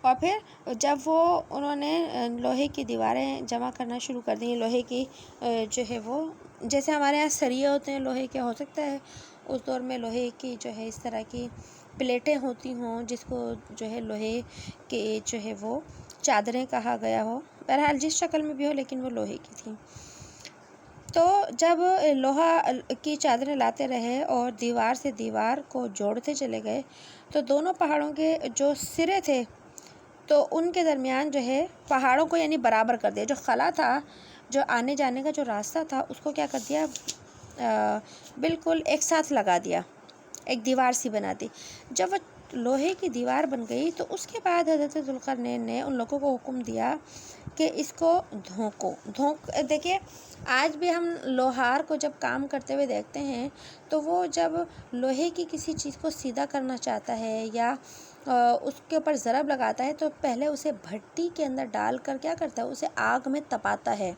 اور پھر جب انہوں نے لوہے کی دیواریں جمع کرنا شروع کر دیں، لوہے کی جو ہے وہ جیسے ہمارے یہاں سریے ہوتے ہیں لوہے کے، ہو سکتا ہے اس دور میں لوہے کی جو ہے اس طرح کی پلیٹیں ہوتی ہوں جس کو جو ہے لوہے کے جو ہے وہ چادریں کہا گیا ہو، بہرحال جس شکل میں بھی ہو لیکن وہ لوہے کی تھیں۔ تو جب لوہا کی چادریں لاتے رہے اور دیوار سے دیوار کو جوڑتے چلے گئے تو دونوں پہاڑوں کے جو سرے تھے تو ان کے درمیان جو ہے پہاڑوں کو یعنی برابر کر دیا، جو خلا تھا، جو آنے جانے کا جو راستہ تھا اس کو کیا کر دیا، بالکل ایک ساتھ لگا دیا، ایک دیوار سی بنا دی۔ جب وہ لوہے کی دیوار بن گئی تو اس کے بعد حضرت ذوالقرنین نے ان لوگوں کو حکم دیا کہ اس کو دیکھیے آج بھی ہم لوہار کو جب کام کرتے ہوئے دیکھتے ہیں تو وہ جب لوہے کی کسی چیز کو سیدھا کرنا چاہتا ہے یا اس کے اوپر ضرب لگاتا ہے تو پہلے اسے بھٹی کے اندر ڈال کر کیا کرتا ہے، اسے آگ میں تپاتا ہے۔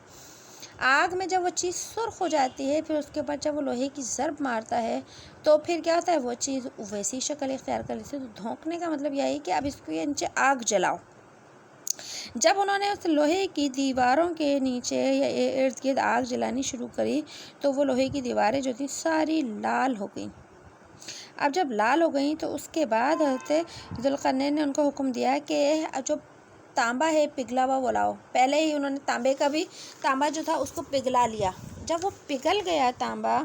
آگ میں جب وہ چیز سرخ ہو جاتی ہے، پھر اس کے بعد جب وہ لوہے کی ضرب مارتا ہے تو پھر کیا ہوتا ہے، وہ چیز ویسی شکل اختیار کر لیتی ہے۔ تو دھونکنے کا مطلب یہی کہ اب اس کے نیچے آگ جلاؤ۔ جب انہوں نے اس لوہے کی دیواروں کے نیچے یا ارد گرد آگ جلانی شروع کری تو وہ لوہے کی دیواریں جو تھیں ساری لال ہو گئیں۔ اب جب لال ہو گئیں تو اس کے بعد حضرت ذوالقرنین نے ان کو حکم دیا کہ جو تانبا ہے پگھلا ہوا وہ لاؤ۔ پہلے ہی انہوں نے تانبا جو تھا اس کو پگھلا لیا۔ جب وہ پگھل گیا تانبا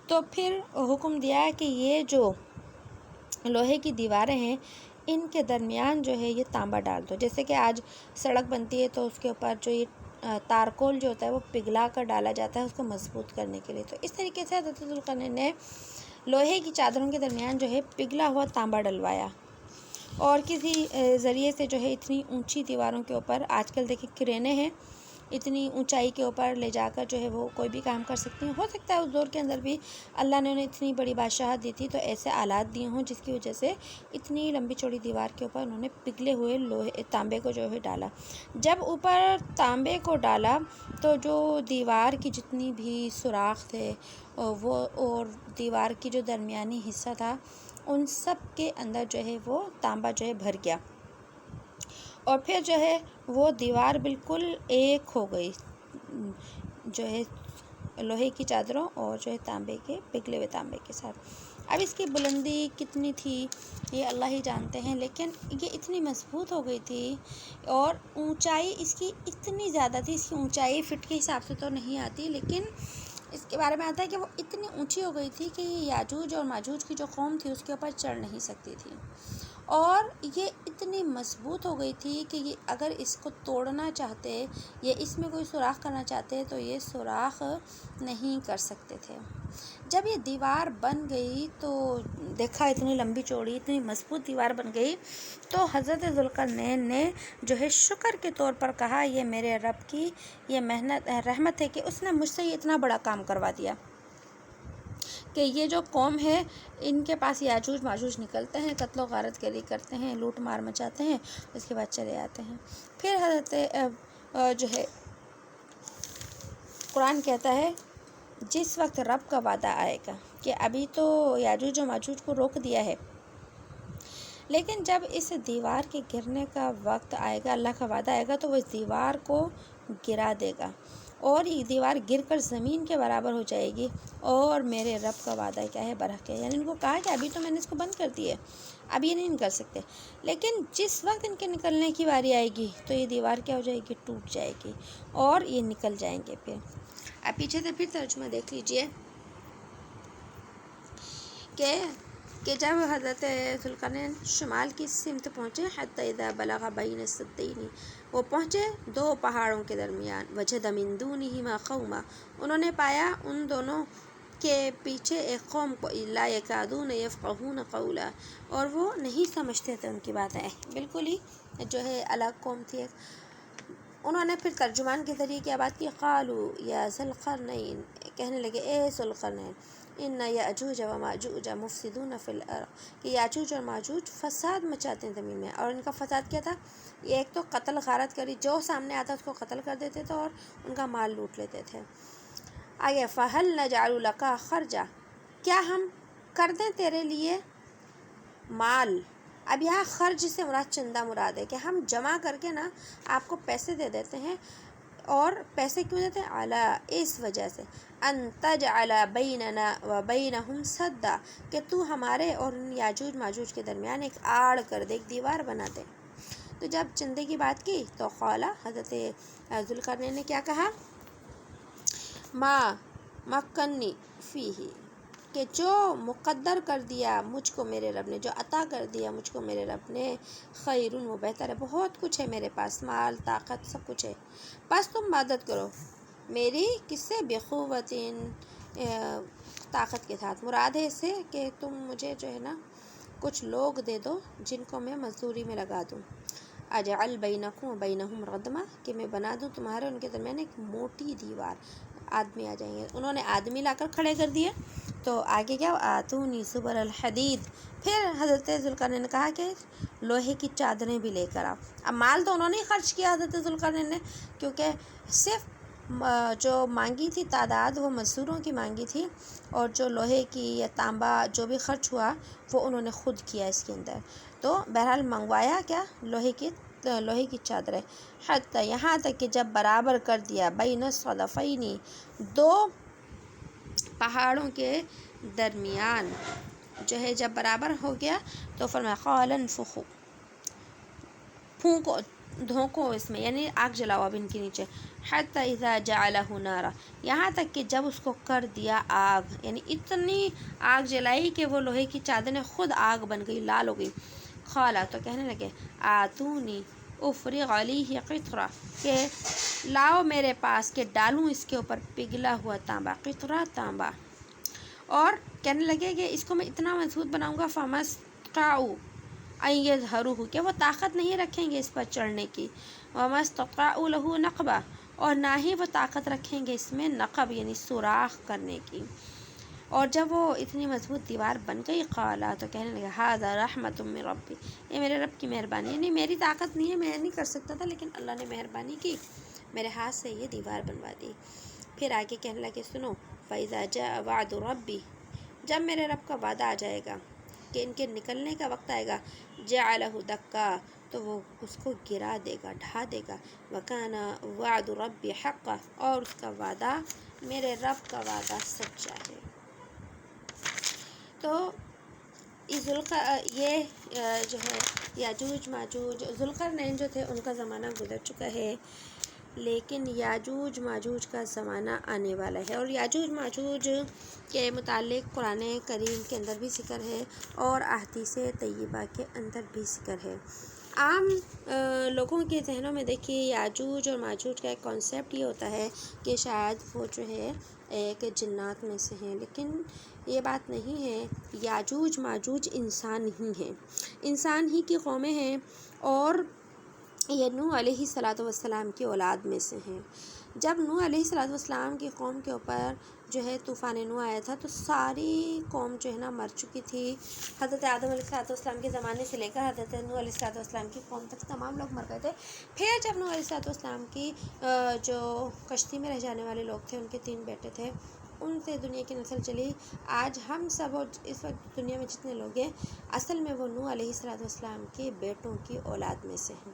تو پھر حکم دیا کہ یہ جو لوہے کی دیواریں ہیں ان کے درمیان جو ہے یہ تانبا ڈال دو۔ جیسے کہ آج سڑک بنتی ہے تو اس کے اوپر جو یہ تارکول جو ہوتا ہے وہ پگھلا کر ڈالا جاتا ہے اس کو مضبوط کرنے کے لیے۔ تو اس طریقے سے حضرت ذوالقرنین نے لوہے کی چادروں کے درمیان جو ہے پگھلا ہوا تانبا ڈلوایا، اور کسی ذریعے سے جو ہے اتنی اونچی دیواروں کے اوپر، آج کل دیکھیں کرینے ہیں، اتنی اونچائی کے اوپر لے جا کر جو ہے وہ کوئی بھی کام کر سکتی ہیں۔ ہو سکتا ہے اس دور کے اندر بھی اللہ نے انہیں اتنی بڑی بادشاہت دی تھی تو ایسے آلات دیے ہوں جس کی وجہ سے اتنی لمبی چوڑی دیوار کے اوپر انہوں نے پگھلے ہوئے تانبے کو جو ہے ڈالا۔ جب اوپر تانبے کو ڈالا تو جو دیوار کی جتنی بھی سوراخ تھے وہ اور دیوار کی جو درمیانی حصہ تھا ان سب کے اندر جو ہے وہ تانبا جو ہے بھر گیا، اور پھر جو ہے وہ دیوار بالکل ایک ہو گئی جو ہے لوہے کی چادروں اور جو ہے تانبے کے پگھلے ہوئے تانبے کے ساتھ۔ اب اس کی بلندی کتنی تھی یہ اللہ ہی جانتے ہیں، لیکن یہ اتنی مضبوط ہو گئی تھی اور اونچائی اس کی اتنی زیادہ تھی، اس کی اونچائی فٹ کے حساب سے تو نہیں آتی لیکن اس کے بارے میں آتا ہے کہ وہ اتنی اونچی ہو گئی تھی کہ یہ یاجوج اور ماجوج کی جو قوم تھی اس کے اوپر چڑھ نہیں سکتی تھی، اور یہ اتنی مضبوط ہو گئی تھی کہ یہ اگر اس کو توڑنا چاہتے یا اس میں کوئی سوراخ کرنا چاہتے تو یہ سوراخ نہیں کر سکتے تھے۔ جب یہ دیوار بن گئی تو دیکھا اتنی لمبی چوڑی اتنی مضبوط دیوار بن گئی تو حضرت ذوالقرنین نے جو ہے شکر کے طور پر کہا یہ میرے رب کی یہ رحمت ہے کہ اس نے مجھ سے یہ اتنا بڑا کام کروا دیا کہ یہ جو قوم ہے ان کے پاس یاجوج ماجوج نکلتے ہیں، قتل و غارت گری کرتے ہیں، لوٹ مار مچاتے ہیں، اس کے بعد چلے آتے ہیں۔ پھر حضرت جو ہے قرآن کہتا ہے جس وقت رب کا وعدہ آئے گا کہ ابھی تو یاجوج و ماجوج کو روک دیا ہے، لیکن جب اس دیوار کے گرنے کا وقت آئے گا، اللہ کا وعدہ آئے گا تو وہ اس دیوار کو گرا دے گا اور یہ دیوار گر کر زمین کے برابر ہو جائے گی، اور میرے رب کا وعدہ کیا ہے، برحق ہے۔ یعنی ان کو کہا کہ ابھی تو میں نے اس کو بند کر دی ہے، اب یہ نہیں نکل سکتے، لیکن جس وقت ان کے نکلنے کی باری آئے گی تو یہ دیوار کیا ہو جائے گی، ٹوٹ جائے گی اور یہ نکل جائیں گے۔ پھر اب پیچھے سے پھر ترجمہ دیکھ لیجئے کہ جب حضرت ذوالقرنین شمال کی سمت پہنچے، حتی اذا بلغ بین السدین، وہ پہنچے دو پہاڑوں کے درمیان، وجد من دونہما قوما، انہوں نے پایا ان دونوں کے پیچھے ایک قوم کو، لا یکادون یفقہون قولا، اور وہ نہیں سمجھتے تھے ان کی باتیں، بالکل ہی جو ہے الگ قوم تھی۔ انہوں نے پھر ترجمان کے ذریعے کیا بات کی، قالوا یا ذا القرنین، کہنے لگے اے ذوالقرنین، ان یاجوج و ماجوج مفسدون فی الارض، کہ یاجوج اور ماجوج فساد مچاتے ہیں زمین میں۔ اور ان کا فساد کیا تھا، یہ ایک تو قتل غارت کری، جو سامنے آتا اس کو قتل کر دیتے تھے اور ان کا مال لوٹ لیتے تھے۔ آگے فہل نجعل لک خرجا، کیا ہم کر دیں تیرے لیے مال۔ اب یہاں خرج سے مراد چندہ مراد ہے کہ ہم جمع کر کے نا آپ کو پیسے دے دیتے ہیں، اور پیسے کیوں دیتے ہیں، اعلیٰ اس وجہ سے، ان تجعل بیننا و بینہم سدا، کہ تو ہمارے اور ان یاجوج ماجوج کے درمیان ایک آڑ کر دے، ایک دیوار بنا دے۔ تو جب چندے کی بات کی تو قالا، حضرت ذوالقرنین نے کیا کہا، ما مکنی فیہ، کہ جو مقدر کر دیا مجھ کو میرے رب نے، جو عطا کر دیا مجھ کو میرے رب نے، خیرون، وہ بہتر ہے، بہت کچھ ہے میرے پاس، مال طاقت سب کچھ ہے، بس تم مدد کرو میری، کس سے، بقوت، طاقت کے ساتھ، مراد ہے اس سے کہ تم مجھے جو ہے نا کچھ لوگ دے دو جن کو میں مزدوری میں لگا دوں۔ اجعل بینکم و بینہم ردما، کہ میں بنا دوں تمہارے ان کے درمیان ایک موٹی دیوار. آدمی آ جائیں گے، انہوں نے آدمی لا کر کھڑے کر دیے. تو آگے کیا، آتونی زبر الحدید. پھر حضرت ذوالقرنین نے کہا کہ لوہے کی چادریں بھی لے کر آؤ. اب مال تو انہوں نے ہی خرچ کیا حضرت ذوالقرنین نے، کیونکہ صرف جو مانگی تھی تعداد وہ مزدوروں کی مانگی تھی، اور جو لوہے کی یا تانبا جو بھی خرچ ہوا وہ انہوں نے خود کیا اس کے اندر. تو بہرحال منگوایا کیا، لوہے کی چادریں. حتی یہاں تک کہ جب برابر کر دیا بین الصدفین، دو پہاڑوں کے درمیان جو ہے جب برابر ہو گیا تو فرمایا قال انفخوا، پھونکو دھونکو اس میں، یعنی آگ جلاؤ اب ان کے نیچے. حتی اذا جعلہ نارا، یہاں تک کہ جب اس کو کر دیا آگ، یعنی اتنی آگ جلائی کہ وہ لوہے کی چادریں خود آگ بن گئی، لال ہو گئی. قالا، تو کہنے لگے آتونی افرغ علیہ قطرہ، کہ لاؤ میرے پاس کہ ڈالوں اس کے اوپر پگھلا ہوا تانبا، قطرہ تانبا. اور کہنے لگے کہ اس کو میں اتنا مضبوط بناؤں گا فمستطاعوا ان یظہروہ، کہ وہ طاقت نہیں رکھیں گے اس پر چڑھنے کی. وما استطاعوا لہ نقبا، اور نہ ہی وہ طاقت رکھیں گے اس میں نقب یعنی سوراخ کرنے کی. اور جب وہ اتنی مضبوط دیوار بن گئی، قالا، تو کہنے لگا ھذا رحمۃ من ربی، یہ میرے رب کی مہربانی، یعنی میری طاقت نہیں ہے، میں نہیں کر سکتا تھا، لیکن اللہ نے مہربانی کی، میرے ہاتھ سے یہ دیوار بنوا دی. پھر آگے کہنے لگے سنو، فَإِذَا جَاءَ وَعْدُ رَبِّ، جب میرے رب کا وعدہ آ جائے گا کہ ان کے نکلنے کا وقت آئے گا، جَعَلَهُ دَكَّا، تو وہ اس کو گرا دے گا، ڈھا دے گا. وَكَانَ وَعْدُ رَبِّ حَقًّا، اور اس کا وعدہ، میرے رب کا وعدہ سچا ہے. تو یہ جو ہے یاجوج ماجوج، ذوالقرنین جو تھے ان کا زمانہ گزر چکا ہے، لیکن یاجوج ماجوج کا زمانہ آنے والا ہے. اور یاجوج ماجوج کے متعلق قرآن کریم کے اندر بھی ذکر ہے اور احادیث طیبہ کے اندر بھی ذکر ہے. عام لوگوں کے ذہنوں میں دیکھیے یاجوج اور ماجوج کا ایک کانسیپٹ یہ ہوتا ہے کہ شاید وہ جو ہے ایک جنات میں سے ہیں، لیکن یہ بات نہیں ہے. یاجوج ماجوج انسان ہی ہیں، انسان ہی کی قومیں ہیں، اور یہ نوح علیہ السلام کی اولاد میں سے ہیں. جب نوح علیہ السلام کی قوم کے اوپر جو ہے طوفان نوح آیا تھا تو ساری قوم جو ہے نا مر چکی تھی. حضرت آدم علیہ السلام کے زمانے سے لے کر حضرت نوح علیہ السلام کی قوم تک تمام لوگ مر گئے تھے. پھر جب نوح علیہ السلام کی جو کشتی میں رہ جانے والے لوگ تھے، ان کے 3 بیٹے تھے، ان سے دنیا کی نسل چلی. آج ہم سب اور اس وقت دنیا میں جتنے لوگ ہیں، اصل میں وہ نوح علیہ السلام کے بیٹوں کی اولاد میں سے ہیں.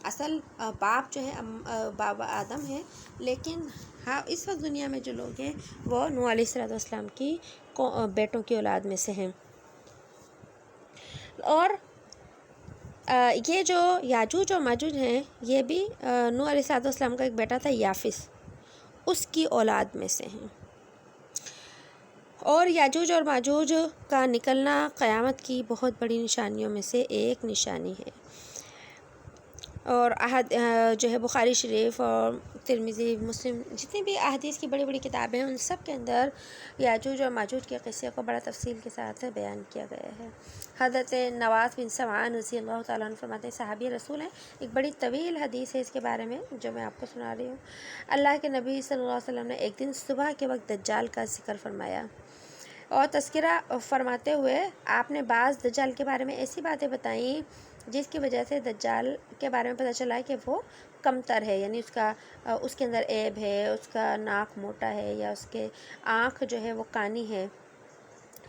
اصل باپ جو ہے بابا آدم ہے، لیکن ہاں اس وقت دنیا میں جو لوگ ہیں وہ نوح علیہ السلام کی بیٹوں کی اولاد میں سے ہیں. اور یہ جو یاجوج اور ماجوج ہیں، یہ بھی نوح علیہ السلام کا ایک بیٹا تھا یافس، اس کی اولاد میں سے ہیں. اور یاجوج اور ماجوج کا نکلنا قیامت کی بہت بڑی نشانیوں میں سے ایک نشانی ہے. اور جو ہے بخاری شریف اور ترمذی، مسلم، جتنی بھی احادیث کی بڑی بڑی کتابیں ہیں، ان سب کے اندر یاجوج اور ماجوج کے قصے کو بڑا تفصیل کے ساتھ بیان کیا گیا ہے. حضرت نواس بن سمعان رضی اللہ تعالیٰ عنہ فرماتے ہیں، صحابی رسول ہیں، ایک بڑی طویل حدیث ہے اس کے بارے میں جو میں آپ کو سنا رہی ہوں. اللہ کے نبی صلی اللہ علیہ وسلم نے ایک دن صبح کے وقت دجال کا ذکر فرمایا، اور تذکرہ فرماتے ہوئے آپ نے بعض دجال کے بارے میں ایسی باتیں بتائیں جس کی وجہ سے دجال کے بارے میں پتہ چلا کہ وہ کمتر ہے، یعنی اس کے اندر عیب ہے، اس کا ناک موٹا ہے، یا اس کے آنکھ جو ہے وہ کانی ہے،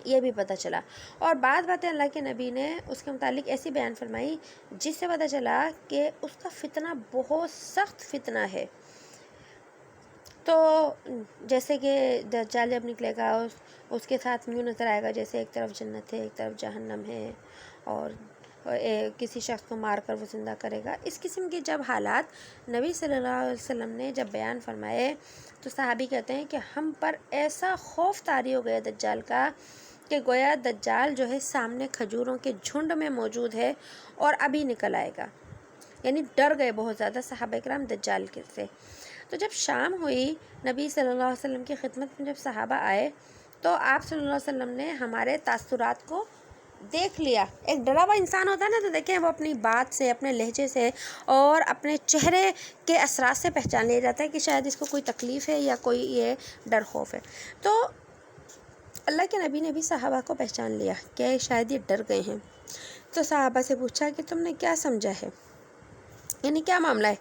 یہ بھی پتہ چلا. اور بعض باتیں اللہ کے نبی نے اس کے متعلق ایسی بیان فرمائی جس سے پتہ چلا کہ اس کا فتنہ بہت سخت فتنہ ہے. تو جیسے کہ دجال جب نکلے گا اس کے ساتھ یوں نظر آئے گا جیسے ایک طرف جنت ہے، ایک طرف جہنم ہے، اور کسی شخص کو مار کر وہ زندہ کرے گا. اس قسم کے جب حالات نبی صلی اللہ علیہ وسلم نے جب بیان فرمائے تو صحابی کہتے ہیں کہ ہم پر ایسا خوف طاری ہو گیا دجال کا کہ گویا دجال جو ہے سامنے کھجوروں کے جھنڈ میں موجود ہے اور ابھی نکل آئے گا. یعنی ڈر گئے بہت زیادہ صحابہ کرام دجال سے. تو جب شام ہوئی، نبی صلی اللہ علیہ وسلم کی خدمت میں جب صحابہ آئے تو آپ صلی اللہ علیہ وسلم نے ہمارے تاثرات کو دیکھ لیا. ایک ڈرا ہوا انسان ہوتا ہے نا، تو دیکھیں وہ اپنی بات سے، اپنے لہجے سے اور اپنے چہرے کے اثرات سے پہچان لیا جاتا ہے کہ شاید اس کو کوئی تکلیف ہے یا کوئی یہ ڈر خوف ہے. تو اللہ کے نبی نے بھی صحابہ کو پہچان لیا کہ شاید یہ ڈر گئے ہیں. تو صحابہ سے پوچھا کہ تم نے کیا سمجھا ہے، یعنی کیا معاملہ ہے؟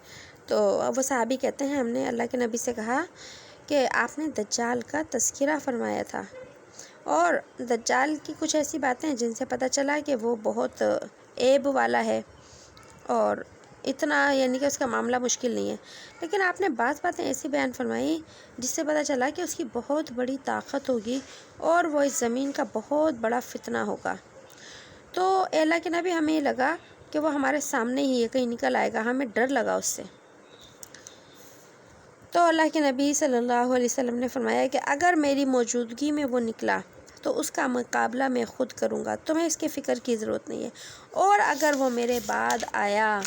تو وہ صحابی کہتے ہیں ہم نے اللہ کے نبی سے کہا کہ آپ نے دجال کا تذکرہ فرمایا تھا، اور دجال کی کچھ ایسی باتیں ہیں جن سے پتہ چلا کہ وہ بہت عیب والا ہے اور اتنا یعنی کہ اس کا معاملہ مشکل نہیں ہے. لیکن آپ نے بعض باتیں ایسی بیان فرمائی جس سے پتہ چلا کہ اس کی بہت بڑی طاقت ہوگی اور وہ اس زمین کا بہت بڑا فتنہ ہوگا. تو اے اللہ کے نبی ہمیں یہ لگا کہ وہ ہمارے سامنے ہی ہے، کہیں نکل آئے گا، ہمیں ڈر لگا اس سے. تو اللہ کے نبی صلی اللہ علیہ وسلم نے فرمایا کہ اگر میری موجودگی میں وہ نکلا تو اس کا مقابلہ میں خود کروں گا، تمہیں اس کے فکر کی ضرورت نہیں ہے. اور اگر وہ میرے بعد آیا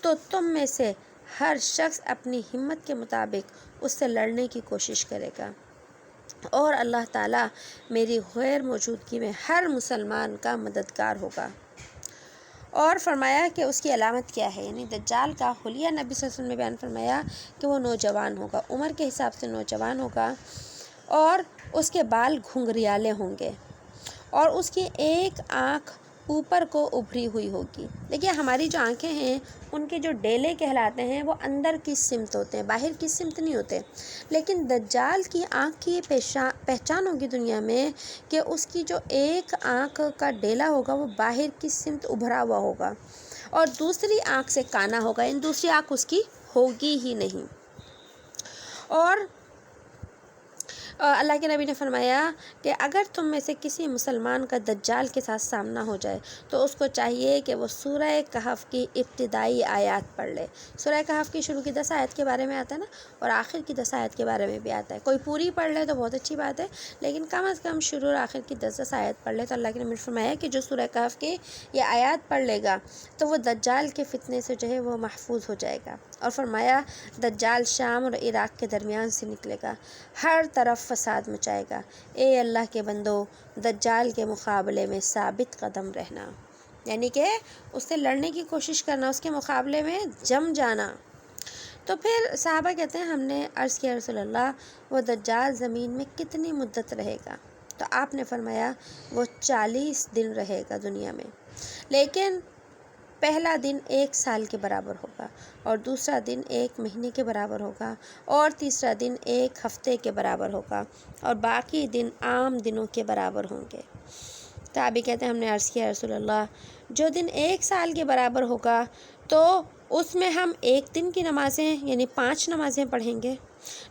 تو تم میں سے ہر شخص اپنی ہمت کے مطابق اس سے لڑنے کی کوشش کرے گا، اور اللہ تعالیٰ میری غیر موجودگی میں ہر مسلمان کا مددگار ہوگا. اور فرمایا کہ اس کی علامت کیا ہے، یعنی دجال کا حلیہ نبی صلی اللہ علیہ وسلم نے بیان فرمایا کہ وہ نوجوان ہوگا، عمر کے حساب سے نوجوان ہوگا، اور اس کے بال گھنگریالے ہوں گے، اور اس کی ایک آنکھ اوپر کو ابھری ہوئی ہوگی. دیکھیے ہماری جو آنکھیں ہیں ان کے جو ڈیلے کہلاتے ہیں وہ اندر کی سمت ہوتے ہیں، باہر کی سمت نہیں ہوتے. لیکن دجال کی آنکھ کی پہچان ہوگی دنیا میں کہ اس کی جو ایک آنکھ کا ڈیلا ہوگا وہ باہر کی سمت ابھرا ہوا ہوگا، اور دوسری آنکھ سے کانا ہوگا، یعنی دوسری آنکھ اس کی ہوگی ہی نہیں. اور اللہ کے نبی نے فرمایا کہ اگر تم میں سے کسی مسلمان کا دجال کے ساتھ سامنا ہو جائے تو اس کو چاہیے کہ وہ سورہ کہف کی ابتدائی آیات پڑھ لے. سورہ کہف کی شروع کی 10 آیت کے بارے میں آتا ہے نا، اور آخر کی 10 آیت کے بارے میں بھی آتا ہے. کوئی پوری پڑھ لے تو بہت اچھی بات ہے، لیکن کم از کم شروع اور آخر کی 10 آیت پڑھ لے. تو اللہ کے نبی نے فرمایا کہ جو سورہ کہف کی یہ آیات پڑھ لے گا تو وہ دجال کے فتنے سے جو ہے وہ محفوظ ہو جائے گا. اور فرمایا دجال شام اور عراق کے درمیان سے نکلے گا، ہر طرف فساد مچائے گا. اے اللہ کے بندو، دجال کے مقابلے میں ثابت قدم رہنا، یعنی کہ اس سے لڑنے کی کوشش کرنا، اس کے مقابلے میں جم جانا. تو پھر صحابہ کہتے ہیں ہم نے عرض کیا رسول اللہ وہ دجال زمین میں کتنی مدت رہے گا؟ تو آپ نے فرمایا وہ 40 دن رہے گا دنیا میں، لیکن پہلا دن 1 سال کے برابر ہوگا، اور دوسرا دن 1 مہینے کے برابر ہوگا، اور تیسرا دن 1 ہفتے کے برابر ہوگا، اور باقی دن عام دنوں کے برابر ہوں گے. تابعی کہتے ہیں ہم نے عرض کیا رسول اللہ جو دن 1 سال کے برابر ہوگا تو اس میں ہم 1 دن کی نمازیں یعنی 5 نمازیں پڑھیں گے.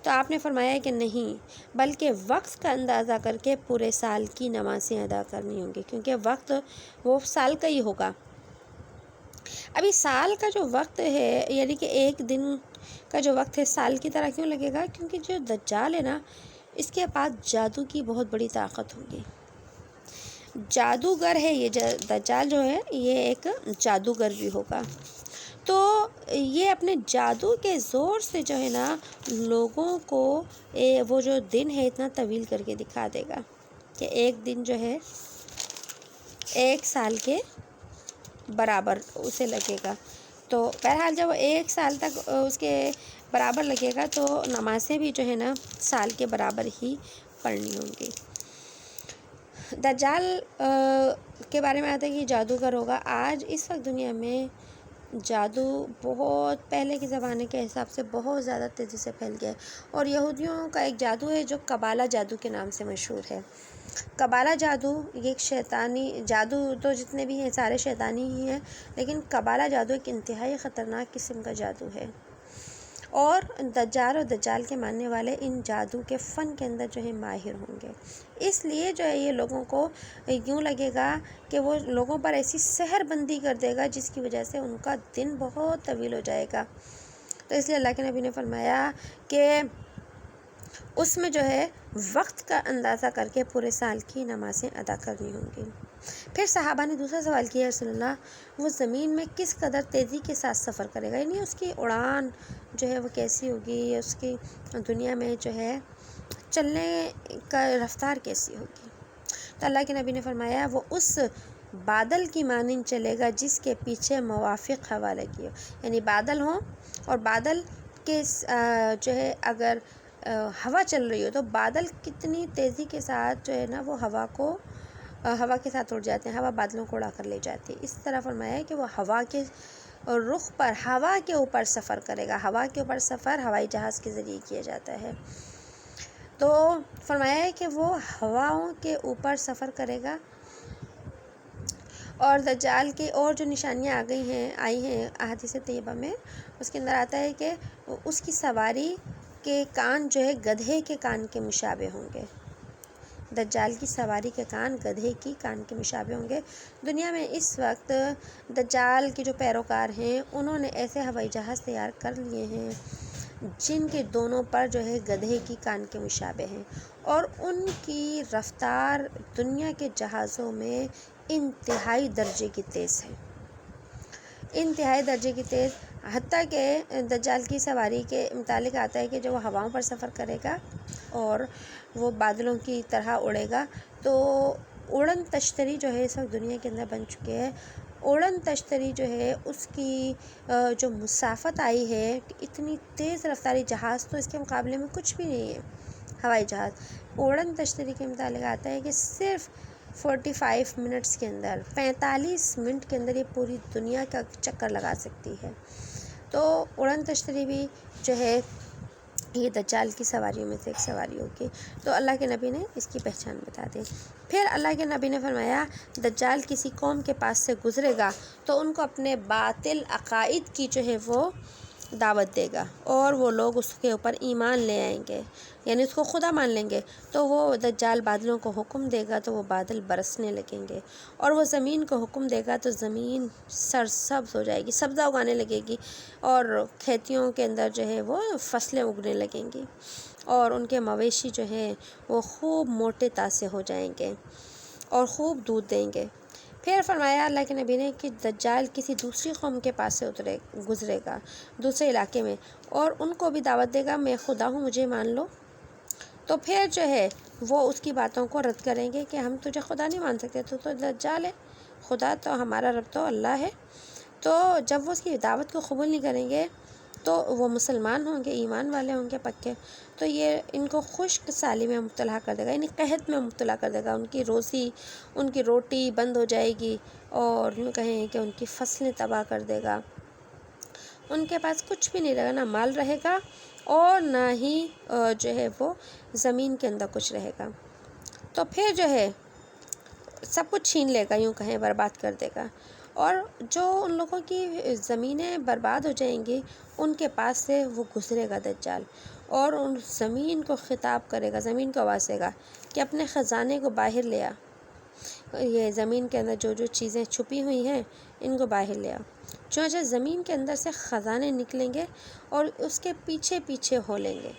تو آپ نے فرمایا کہ نہیں، بلکہ وقت کا اندازہ کر کے پورے سال کی نمازیں ادا کرنی ہوں گی، کیونکہ وقت وہ سال کا ہی ہوگا. ابھی سال کا جو وقت ہے یعنی کہ 1 دن کا جو وقت ہے سال کی طرح کیوں لگے گا؟ کیونکہ جو دجال ہے نا اس کے پاس جادو کی بہت بڑی طاقت ہوگی، جادوگر ہے یہ دجال جو ہے، یہ ایک جادوگر بھی ہوگا. تو یہ اپنے جادو کے زور سے جو ہے نا لوگوں کو وہ جو دن ہے اتنا طویل کر کے دکھا دے گا کہ 1 دن جو ہے 1 سال کے برابر اسے لگے گا. تو بہرحال جب 1 سال تک اس کے برابر لگے گا تو نمازیں بھی جو ہے نا سال کے برابر ہی پڑھنی ہوں گی. دجال کے بارے میں آتا ہے کہ جادوگر ہوگا. آج اس وقت دنیا میں جادو بہت پہلے کے زمانے کے حساب سے بہت زیادہ تیزی سے پھیل گیا ہے، اور یہودیوں کا ایک جادو ہے جو قبالہ جادو کے نام سے مشہور ہے. قبالہ جادو یہ ایک شیطانی جادو، تو جتنے بھی ہیں سارے شیطانی ہی ہیں، لیکن قبالہ جادو ایک انتہائی خطرناک قسم کا جادو ہے. اور دجال اور دجال کے ماننے والے ان جادو کے فن کے اندر جو ہے ماہر ہوں گے. اس لیے جو ہے یہ لوگوں کو یوں لگے گا کہ وہ لوگوں پر ایسی سحر بندی کر دے گا جس کی وجہ سے ان کا دن بہت طویل ہو جائے گا. تو اس لیے اللہ کے نبی نے فرمایا کہ اس میں جو ہے وقت کا اندازہ کر کے پورے سال کی نمازیں ادا کرنی ہوں گی. پھر صحابہ نے دوسرا سوال کیا رسول اللہ وہ زمین میں کس قدر تیزی کے ساتھ سفر کرے گا، یعنی اس کی اڑان جو ہے وہ کیسی ہوگی، اس کی دنیا میں جو ہے چلنے کا رفتار کیسی ہوگی. تو اللہ کے نبی نے فرمایا وہ اس بادل کی مانند چلے گا جس کے پیچھے موافق ہوا لگی ہو. یعنی بادل ہوں اور بادل کے جو ہے اگر ہوا چل رہی ہو تو بادل کتنی تیزی کے ساتھ جو ہے نا وہ ہوا کے ساتھ اڑ جاتے ہیں، ہوا بادلوں کو اڑا کر لے جاتی ہے. اس طرح فرمایا ہے کہ وہ ہوا کے رخ پر ہوا کے اوپر سفر کرے گا. ہوا کے اوپر سفر ہوائی جہاز کے ذریعے کیا جاتا ہے. تو فرمایا ہے کہ وہ ہواؤں کے اوپر سفر کرے گا. اور دجال کی اور جو نشانیاں آئی ہیں احادیث طیبہ میں، اس کے اندر آتا ہے کہ اس کی سواری کے کان جو ہے گدھے کے کان کے مشابہ ہوں گے. دجال کی سواری کے کان گدھے کی کان کے مشابہ ہوں گے. دنیا میں اس وقت دجال کے جو پیروکار ہیں انہوں نے ایسے ہوائی جہاز تیار کر لیے ہیں جن کے دونوں پر جو ہے گدھے کی کان کے مشابہ ہیں، اور ان کی رفتار دنیا کے جہازوں میں انتہائی درجے کی تیز ہے. انتہائی درجے کی تیز، حتیٰ کہ دجال کی سواری کے متعلق آتا ہے کہ جو وہ ہواؤں پر سفر کرے گا اور وہ بادلوں کی طرح اڑے گا. تو اڑن تشتری جو ہے اس وقت دنیا کے اندر بن چکے ہے. اڑن تشتری جو ہے اس کی جو مسافت آئی ہے، اتنی تیز رفتاری جہاز تو اس کے مقابلے میں کچھ بھی نہیں ہے. ہوائی جہاز اڑن تشتری کے متعلق آتا ہے کہ صرف 45 منٹس کے اندر، 45 منٹ کے اندر یہ پوری دنیا کا چکر لگا سکتی ہے. تو اڑن تشتری بھی جو ہے یہ دجال کی سواریوں میں سے ایک سواری ہوگی. تو اللہ کے نبی نے اس کی پہچان بتا دی. پھر اللہ کے نبی نے فرمایا دجال کسی قوم کے پاس سے گزرے گا تو ان کو اپنے باطل عقائد کی جو ہے وہ دعوت دے گا، اور وہ لوگ اس کے اوپر ایمان لے آئیں گے، یعنی اس کو خدا مان لیں گے. تو وہ دجال بادلوں کو حکم دے گا تو وہ بادل برسنے لگیں گے، اور وہ زمین کو حکم دے گا تو زمین سرسبز ہو جائے گی، سبزہ اگانے لگے گی، اور کھیتیوں کے اندر جو ہے وہ فصلیں اگنے لگیں گی، اور ان کے مویشی جو ہیں وہ خوب موٹے تازے ہو جائیں گے اور خوب دودھ دیں گے. پھر فرمایا اللہ کے نبی نے کہ دجال کسی دوسری قوم کے پاس سے گزرے گا دوسرے علاقے میں، اور ان کو بھی دعوت دے گا میں خدا ہوں مجھے مان لو. تو پھر جو ہے وہ اس کی باتوں کو رد کریں گے کہ ہم تجھے خدا نہیں مان سکتے، تو دجال ہے، خدا تو ہمارا رب تو اللہ ہے. تو جب وہ اس کی دعوت کو قبول نہیں کریں گے تو وہ مسلمان ہوں گے، ایمان والے ہوں گے پکے، تو یہ ان کو خشک سالی میں مبتلا کر دے گا، یعنی قحط میں مبتلا کر دے گا. ان کی ان کی روٹی بند ہو جائے گی، اور یوں کہیں کہ ان کی فصلیں تباہ کر دے گا. ان کے پاس کچھ بھی نہیں رہے گا، نہ مال رہے گا اور نہ ہی جو ہے وہ زمین کے اندر کچھ رہے گا. تو پھر جو ہے سب کچھ چھین لے گا، یوں کہیں برباد کر دے گا. اور جو ان لوگوں کی زمینیں برباد ہو جائیں گی ان کے پاس سے وہ گزرے گا دجال، اور ان زمین کو خطاب کرے گا، زمین کو آواز دے گا کہ اپنے خزانے کو باہر لے آ، یہ زمین کے اندر جو جو چیزیں چھپی ہوئی ہیں ان کو باہر لے آ. چنانچہ زمین کے اندر سے خزانے نکلیں گے اور اس کے پیچھے پیچھے ہو لیں گے،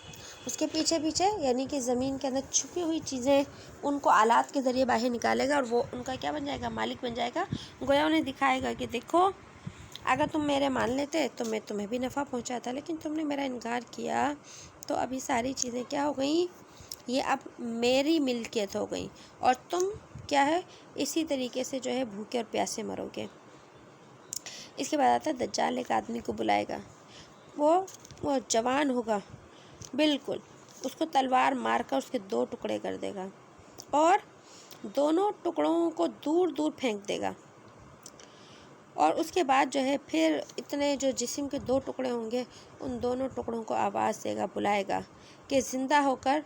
اس کے پیچھے پیچھے، یعنی کہ زمین کے اندر چھپی ہوئی چیزیں ان کو آلات کے ذریعے باہر نکالے گا، اور وہ ان کا کیا بن جائے گا؟ مالک بن جائے گا. گویا انہیں دکھائے گا کہ دیکھو اگر تم میرے مان لیتے تو میں تمہیں بھی نفع پہنچاتا، لیکن تم نے میرا انکار کیا تو اب یہ ساری چیزیں کیا ہو گئیں؟ یہ اب میری ملکیت ہو گئیں، اور تم کیا ہے اسی طریقے سے جو ہے بھوکے اور پیاسے مرو گے. اس کے بعد آتا ہے دجال ایک آدمی کو بلائے گا، وہ جوان ہوگا بالکل، اس کو تلوار مار کر اس کے 2 ٹکڑے کر دے گا، اور دونوں ٹکڑوں کو دور دور پھینک دے گا. اور اس کے بعد جو ہے پھر اتنے جو جسم کے 2 ٹکڑے ہوں گے ان دونوں ٹکڑوں کو آواز دے گا، بلائے گا کہ زندہ ہو کر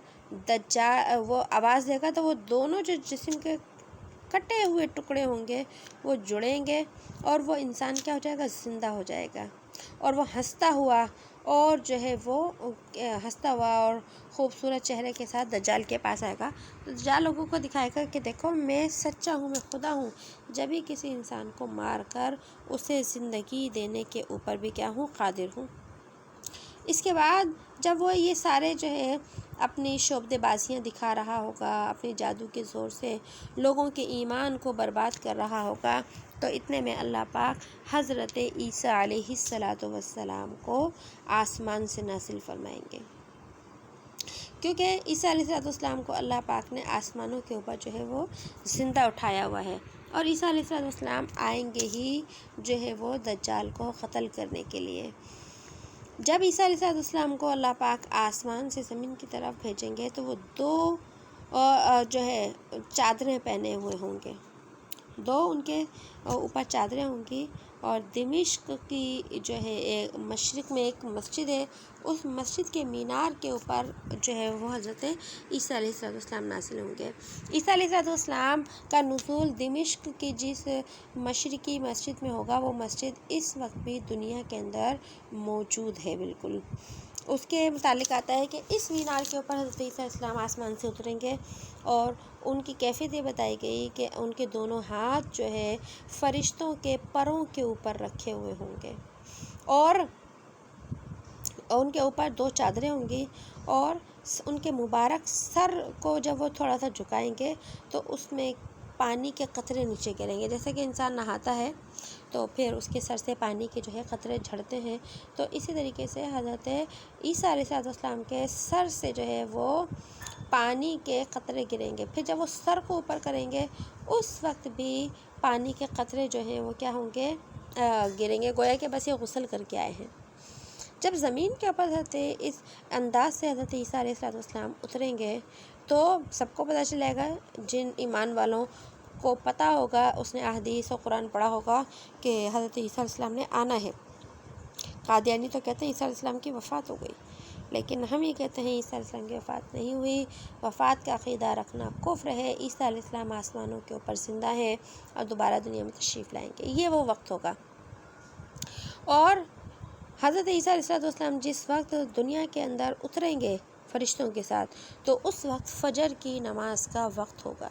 دجال. وہ آواز دے گا تو وہ دونوں جو جسم کے کٹے ہوئے ٹکڑے ہوں گے وہ جڑیں گے، اور وہ انسان کیا ہو جائے گا؟ زندہ ہو جائے گا، اور وہ ہنستا ہوا اور جو ہے وہ ہنستا ہوا اور خوبصورت چہرے کے ساتھ دجال کے پاس آئے گا. تو دجال لوگوں کو دکھائے گا کہ دیکھو میں سچا ہوں، میں خدا ہوں، جب ہی کسی انسان کو مار کر اسے زندگی دینے کے اوپر بھی کیا ہوں؟ قادر ہوں. اس کے بعد جب وہ یہ سارے جو ہے اپنی شعبدے بازیاں دکھا رہا ہوگا، اپنے جادو کے زور سے لوگوں کے ایمان کو برباد کر رہا ہوگا، تو اتنے میں اللہ پاک حضرت عیسیٰ علیہ السلام کو آسمان سے نازل فرمائیں گے، کیونکہ عیسیٰ علیہ السلام کو اللہ پاک نے آسمانوں کے اوپر جو ہے وہ زندہ اٹھایا ہوا ہے. اور عیسیٰ علیہ السلام آئیں گے ہی جو ہے وہ دجال کو قتل کرنے کے لیے۔ جب عیسیٰ علیہ السلام کو اللہ پاک آسمان سے زمین کی طرف بھیجیں گے تو وہ دو جو ہے چادریں پہنے ہوئے ہوں گے، دو ان کے اوپر چادریں ہوں گی، اور دمشق کی جو ہے مشرق میں ایک مسجد ہے، اس مسجد کے مینار کے اوپر جو ہے وہ حضرت عیسیٰ علیہ السلام نازل ہوں گے۔ عیسیٰ علیہ السلام کا نزول دمشق کی جس مشرقی مسجد میں ہوگا، وہ مسجد اس وقت بھی دنیا کے اندر موجود ہے بالکل۔ اس کے متعلق آتا ہے کہ اس مینار کے اوپر حضرت عیسیٰ علیہ السلام آسمان سے اتریں گے، اور ان کی کیفیت یہ بتائی گئی کہ ان کے دونوں ہاتھ جو ہے فرشتوں کے پروں کے اوپر رکھے ہوئے ہوں گے، اور ان کے اوپر دو چادریں ہوں گی، اور ان کے مبارک سر کو جب وہ تھوڑا سا جھکائیں گے تو اس میں پانی کے قطرے نیچے گریں گے، جیسے کہ انسان نہاتا ہے تو پھر اس کے سر سے پانی کے جو ہے قطرے جھڑتے ہیں، تو اسی طریقے سے حضرت عیسیٰ علیہ السلام کے سر سے جو ہے وہ پانی کے قطرے گریں گے۔ پھر جب وہ سر کو اوپر کریں گے اس وقت بھی پانی کے قطرے جو ہیں وہ کیا ہوں گے، گریں گے، گویا کہ بس یہ غسل کر کے آئے ہیں۔ جب زمین کے اوپر حضرت اس انداز سے حضرت عیسیٰ علیہ السلام اتریں گے تو سب کو پتہ چلے گا، جن ایمان والوں کو پتہ ہوگا، اس نے احادیث و قرآن پڑھا ہوگا کہ حضرت عیسیٰ علیہ السلام نے آنا ہے۔ قادیانی تو کہتے ہیں عیسیٰ علیہ السلام کی وفات ہو گئی، لیکن ہم یہ کہتے ہیں عیسیٰ علیہ السلام کی وفات نہیں ہوئی، وفات کا عقیدہ رکھنا کفر ہے۔ عیسیٰ علیہ السلام آسمانوں کے اوپر زندہ ہیں اور دوبارہ دنیا میں تشریف لائیں گے، یہ وہ وقت ہوگا۔ اور حضرت عیسیٰ علیہ السلام جس وقت دنیا کے اندر اتریں گے فرشتوں کے ساتھ، تو اس وقت فجر کی نماز کا وقت ہوگا،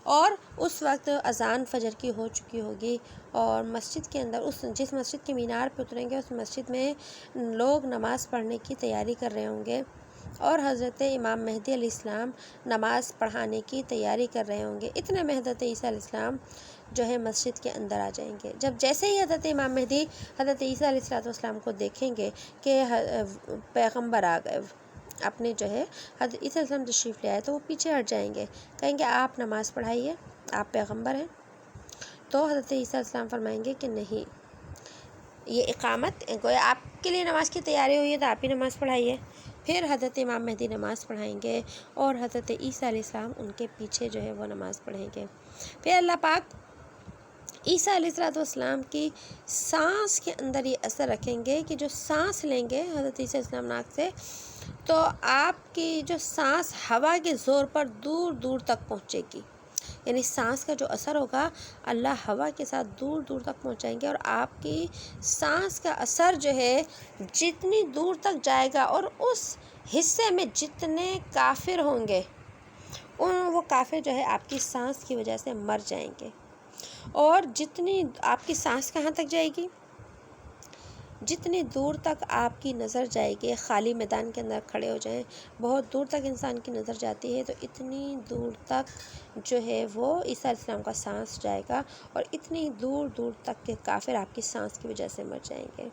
اور اس وقت اذان فجر کی ہو چکی ہوگی، اور مسجد کے اندر جس مسجد کے مینار پہ اتریں گے اس مسجد میں لوگ نماز پڑھنے کی تیاری کر رہے ہوں گے، اور حضرت امام مہدی علیہ السلام نماز پڑھانے کی تیاری کر رہے ہوں گے۔ اتنے میں حضرت عیسیٰ علیہ السلام جو ہے مسجد کے اندر آ جائیں گے۔ جیسے ہی حضرت امام مہدی حضرت عیسیٰ علیہ السلام کو دیکھیں گے کہ پیغمبر آ گئے، اپنے جو ہے حضرت عیسیٰ علیہ السلام تشریف لے آئے، تو وہ پیچھے ہٹ جائیں گے، کہیں گے آپ نماز پڑھائیے، آپ پیغمبر ہیں۔ تو حضرت عیسیٰ علیہ السلام فرمائیں گے کہ نہیں، یہ اقامت گویا آپ کے لیے نماز کی تیاری ہوئی ہے تو آپ ہی نماز پڑھائیے۔ پھر حضرت امام مہدی نماز پڑھائیں گے، اور حضرت عیسیٰ علیہ السلام ان کے پیچھے جو ہے وہ نماز پڑھیں گے۔ پھر اللہ پاک عیسیٰ علیہ السلام کی سانس کے اندر یہ اثر رکھیں گے کہ جو سانس لیں گے حضرت عیسیٰ علیہ السلام ناک سے، تو آپ کی جو سانس ہوا کے زور پر دور دور تک پہنچے گی، یعنی سانس کا جو اثر ہوگا اللہ ہوا کے ساتھ دور دور تک پہنچائیں گے، اور آپ کی سانس کا اثر جو ہے جتنی دور تک جائے گا، اور اس حصے میں جتنے کافر ہوں گے وہ کافر جو ہے آپ کی سانس کی وجہ سے مر جائیں گے۔ اور جتنی آپ کی سانس کہاں تک جائے گی، جتنی دور تک آپ کی نظر جائے گی، خالی میدان کے اندر کھڑے ہو جائیں، بہت دور تک انسان کی نظر جاتی ہے، تو اتنی دور تک جو ہے وہ عیسیٰ علیہ السلام کا سانس جائے گا، اور اتنی دور دور تک کے کافر آپ کی سانس کی وجہ سے مر جائیں گے۔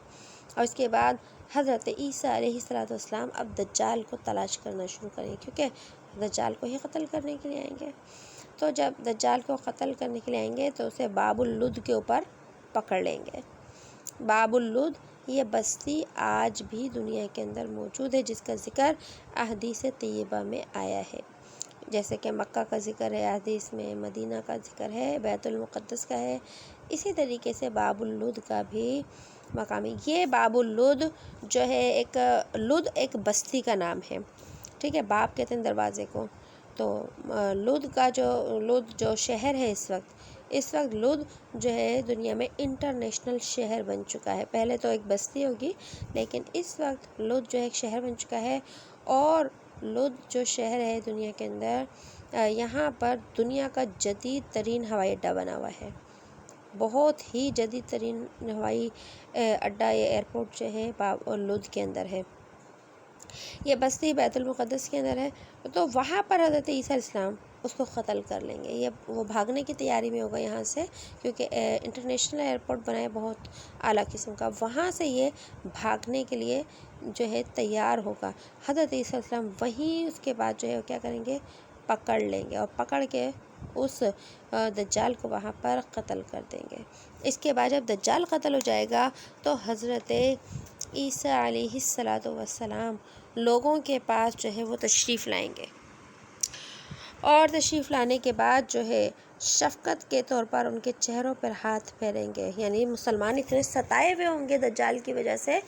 اور اس کے بعد حضرت عیسیٰ علیہ السلام اب دجال کو تلاش کرنا شروع کریں، کیونکہ دجال کو ہی قتل کرنے کے لیے آئیں گے۔ تو جب دجال کو قتل کرنے کے لیے آئیں گے تو اسے باب اللد کے اوپر پکڑ لیں گے۔ باب اللد یہ بستی آج بھی دنیا کے اندر موجود ہے، جس کا ذکر احادیث طیبہ میں آیا ہے، جیسے کہ مکہ کا ذکر ہے احادیث میں، مدینہ کا ذکر ہے، بیت المقدس کا ہے، اسی طریقے سے باب اللد کا بھی مقامی۔ یہ باب اللد جو ہے لد ایک بستی کا نام ہے، ٹھیک ہے، باب کہتے ہیں دروازے کو، تو لد جو شہر ہے اس وقت لد جو ہے دنیا میں انٹرنیشنل شہر بن چکا ہے۔ پہلے تو ایک بستی ہوگی، لیکن اس وقت لد جو ایک شہر بن چکا ہے، اور لد جو شہر ہے دنیا کے اندر، یہاں پر دنیا کا جدید ترین ہوائی اڈہ بنا ہوا ہے، بہت ہی جدید ترین ہوائی اڈہ یا ایئرپورٹ جو ہے لد کے اندر ہے۔ یہ بستی بیت المقدس کے اندر ہے، تو وہاں پر حضرت عیسیٰ علیہ السلام اس کو قتل کر لیں گے۔ وہ بھاگنے کی تیاری میں ہوگا یہاں سے، کیونکہ انٹرنیشنل ایئرپورٹ بنا ہے بہت اعلیٰ قسم کا، وہاں سے یہ بھاگنے کے لیے جو ہے تیار ہوگا۔ حضرت عیسیٰ علیہ السلام وہیں اس کے بعد جو ہے کیا کریں گے، پکڑ لیں گے، اور پکڑ کے اس دجال کو وہاں پر قتل کر دیں گے۔ اس کے بعد جب دجال قتل ہو جائے گا تو حضرت عیسیٰ علیہ السلام لوگوں کے پاس جو ہے وہ تشریف لائیں گے، اور تشریف لانے کے بعد جو ہے شفقت کے طور پر ان کے چہروں پر ہاتھ پھیریں گے۔ یعنی مسلمان اتنے ستائے ہوئے ہوں گے دجال کی وجہ سے،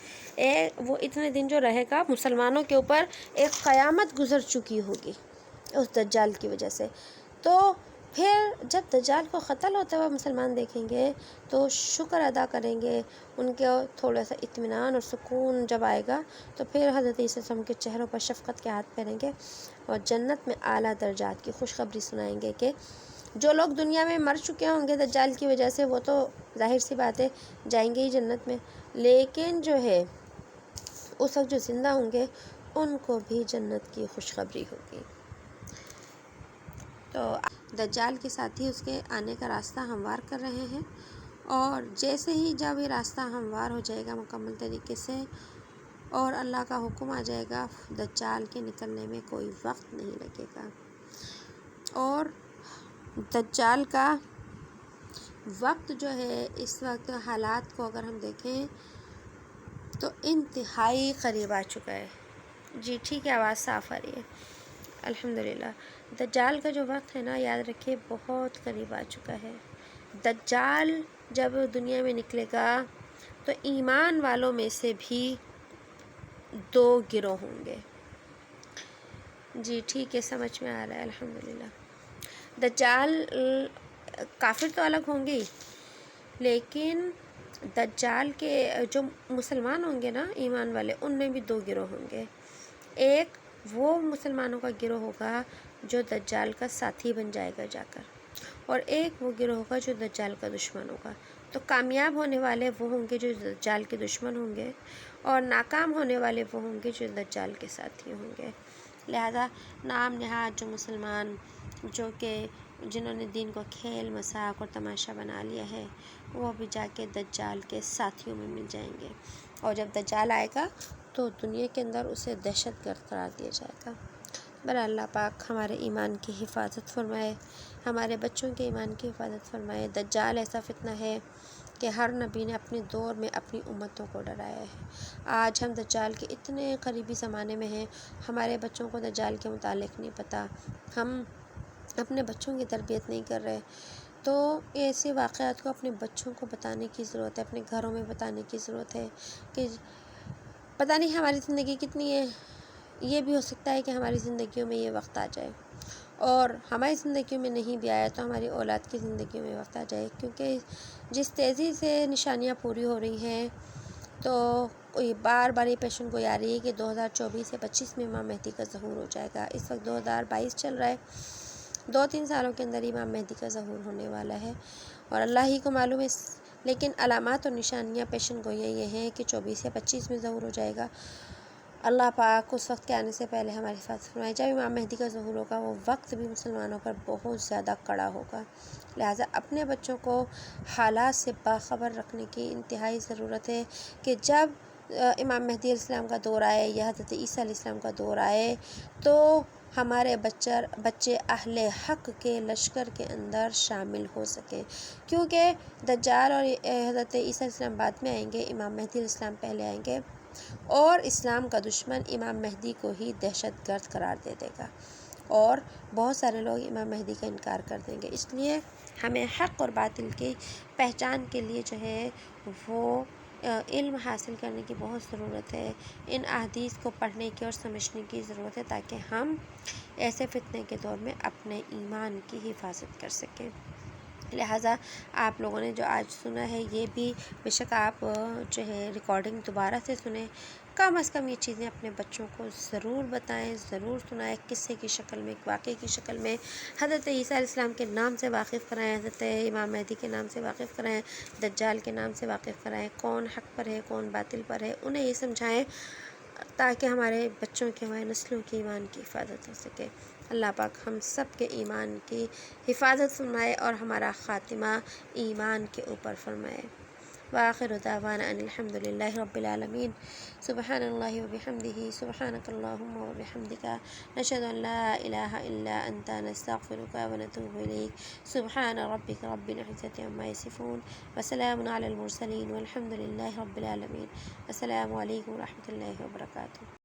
وہ اتنے دن جو رہے گا مسلمانوں کے اوپر ایک قیامت گزر چکی ہوگی اس دجال کی وجہ سے۔ تو پھر جب دجال کو قتل ہوتا ہوا مسلمان دیکھیں گے تو شکر ادا کریں گے، ان کے تھوڑا سا اطمینان اور سکون جب آئے گا تو پھر حضرت عیسیٰ علیہ السلام کے چہروں پر شفقت کے ہاتھ پھیریں گے اور جنت میں اعلیٰ درجات کی خوشخبری سنائیں گے کہ جو لوگ دنیا میں مر چکے ہوں گے دجال کی وجہ سے وہ تو ظاہر سی بات ہے جائیں گے ہی جنت میں، لیکن جو ہے اس وقت جو زندہ ہوں گے ان کو بھی جنت کی خوشخبری ہوگی۔ تو دجال کے ساتھی اس کے آنے کا راستہ ہموار کر رہے ہیں، اور جیسے ہی جب یہ راستہ ہموار ہو جائے گا مکمل طریقے سے اور اللہ کا حکم آ جائے گا، دجال کے نکلنے میں کوئی وقت نہیں لگے گا۔ اور دجال کا وقت جو ہے اس وقت حالات کو اگر ہم دیکھیں تو انتہائی قریب آ چکا ہے۔ جی ٹھیک ہے، آواز صاف آ رہی ہے الحمدللہ۔ دجال کا جو وقت ہے نا، یاد رکھیے بہت قریب آ چکا ہے۔ دجال جب دنیا میں نکلے گا تو ایمان والوں میں سے بھی 2 گروہ ہوں گے۔ جی ٹھیک ہے، سمجھ میں آ رہا ہے الحمدللہ۔ دجال کافر تو الگ ہوں گے، لیکن دجال کے جو مسلمان ہوں گے نا ایمان والے، ان میں بھی 2 گروہ ہوں گے۔ ایک وہ مسلمانوں کا گروہ ہوگا جو دجال کا ساتھی بن جائے گا جا کر، اور ایک وہ گروہ ہوگا جو دجال کا دشمن ہوگا۔ تو کامیاب ہونے والے وہ ہوں گے جو دجال کے دشمن ہوں گے، اور ناکام ہونے والے وہ ہوں گے جو دجال کے ساتھی ہوں گے۔ لہذا نام نہاد جو مسلمان جنہوں نے دین کو کھیل مذاق اور تماشا بنا لیا ہے، وہ بھی جا کے دجال کے ساتھیوں میں مل جائیں گے، اور جب دجال آئے گا تو دنیا کے اندر اسے دہشت گرد قرار دیا جائے گا۔ برا اللہ پاک ہمارے ایمان کی حفاظت فرمائے، ہمارے بچوں کے ایمان کی حفاظت فرمائے۔ دجال ایسا فتنہ ہے کہ ہر نبی نے اپنے دور میں اپنی امتوں کو ڈرایا ہے۔ آج ہم دجال کے اتنے قریبی زمانے میں ہیں، ہمارے بچوں کو دجال کے متعلق نہیں پتہ، ہم اپنے بچوں کی تربیت نہیں کر رہے۔ تو ایسے واقعات کو اپنے بچوں کو بتانے کی ضرورت ہے، اپنے گھروں میں بتانے کی ضرورت ہے کہ پتہ نہیں ہماری زندگی کتنی ہے، یہ بھی ہو سکتا ہے کہ ہماری زندگیوں میں یہ وقت آ جائے، اور ہماری زندگیوں میں نہیں بھی آیا تو ہماری اولاد کی زندگیوں میں وقت آ جائے، کیونکہ جس تیزی سے نشانیاں پوری ہو رہی ہیں تو بار بار یہ پیشن گوئی آ رہی ہے کہ 2024 یا 25 میں امام مہدی کا ظہور ہو جائے گا۔ اس وقت 2022 چل رہا ہے، 2-3 سالوں کے اندر امام مہدی کا ظہور ہونے والا ہے، اور اللہ ہی کو معلوم ہے، لیکن علامات اور نشانیاں پیشن گوئیاں یہ ہیں کہ 24 یا 25 میں ظہور ہو جائے گا۔ اللہ پاک اس وقت کے آنے سے پہلے ہماری حفاظت فرمائے۔ جب امام مہدی کا ظہور ہوگا وہ وقت بھی مسلمانوں پر بہت زیادہ کڑا ہوگا، لہٰذا اپنے بچوں کو حالات سے باخبر رکھنے کی انتہائی ضرورت ہے کہ جب امام مہدی علیہ السلام کا دور آئے یا حضرت عیسیٰ علیہ السلام کا دور آئے تو ہمارے بچے اہل حق کے لشکر کے اندر شامل ہو سکیں، کیونکہ دجال اور حضرت عیسیٰ علیہ السلام بعد میں آئیں گے، امام مہدی علیہ السلام پہلے آئیں گے، اور اسلام کا دشمن امام مہدی کو ہی دہشت گرد قرار دے دے گا، اور بہت سارے لوگ امام مہدی کا انکار کر دیں گے۔ اس لیے ہمیں حق اور باطل کی پہچان کے لیے جو ہے وہ علم حاصل کرنے کی بہت ضرورت ہے، ان احادیث کو پڑھنے کی اور سمجھنے کی ضرورت ہے، تاکہ ہم ایسے فتنے کے دور میں اپنے ایمان کی حفاظت کر سکیں۔ لہٰذا آپ لوگوں نے جو آج سنا ہے یہ بھی بے شک آپ جو ہے ریکارڈنگ دوبارہ سے سنیں، کم از کم یہ چیزیں اپنے بچوں کو ضرور بتائیں، ضرور سنائیں، قصے کی شکل میں، ایک واقعے کی شکل میں، حضرت عیسیٰ علیہ السلام کے نام سے واقف کرائیں، حضرت امام مہدی کے نام سے واقف کرائیں، دجال کے نام سے واقف کرائیں، کون حق پر ہے کون باطل پر ہے، انہیں یہ سمجھائیں تاکہ ہمارے بچوں کی، ہمارے نسلوں کی ایمان کی حفاظت ہو سکے۔ اللہ پاک ہم سب کے ایمان کی حفاظت فرمائے اور ہمارا خاتمہ ایمان کے اوپر فرمائے۔ وآخر دعوانا ان الحمد للہ رب العالمین. سبحان اللہ وبحمدہ، سبحانک اللہم وبحمدک، نشہد ان لا الہ الا انت، نستغفرک ونتوب الیک. سبحان ربک رب العزة عما یصفون، وسلام علی المرسلین، والحمد للہ رب العالمین. السلام علیکم ورحمۃ اللہ وبرکاتہ.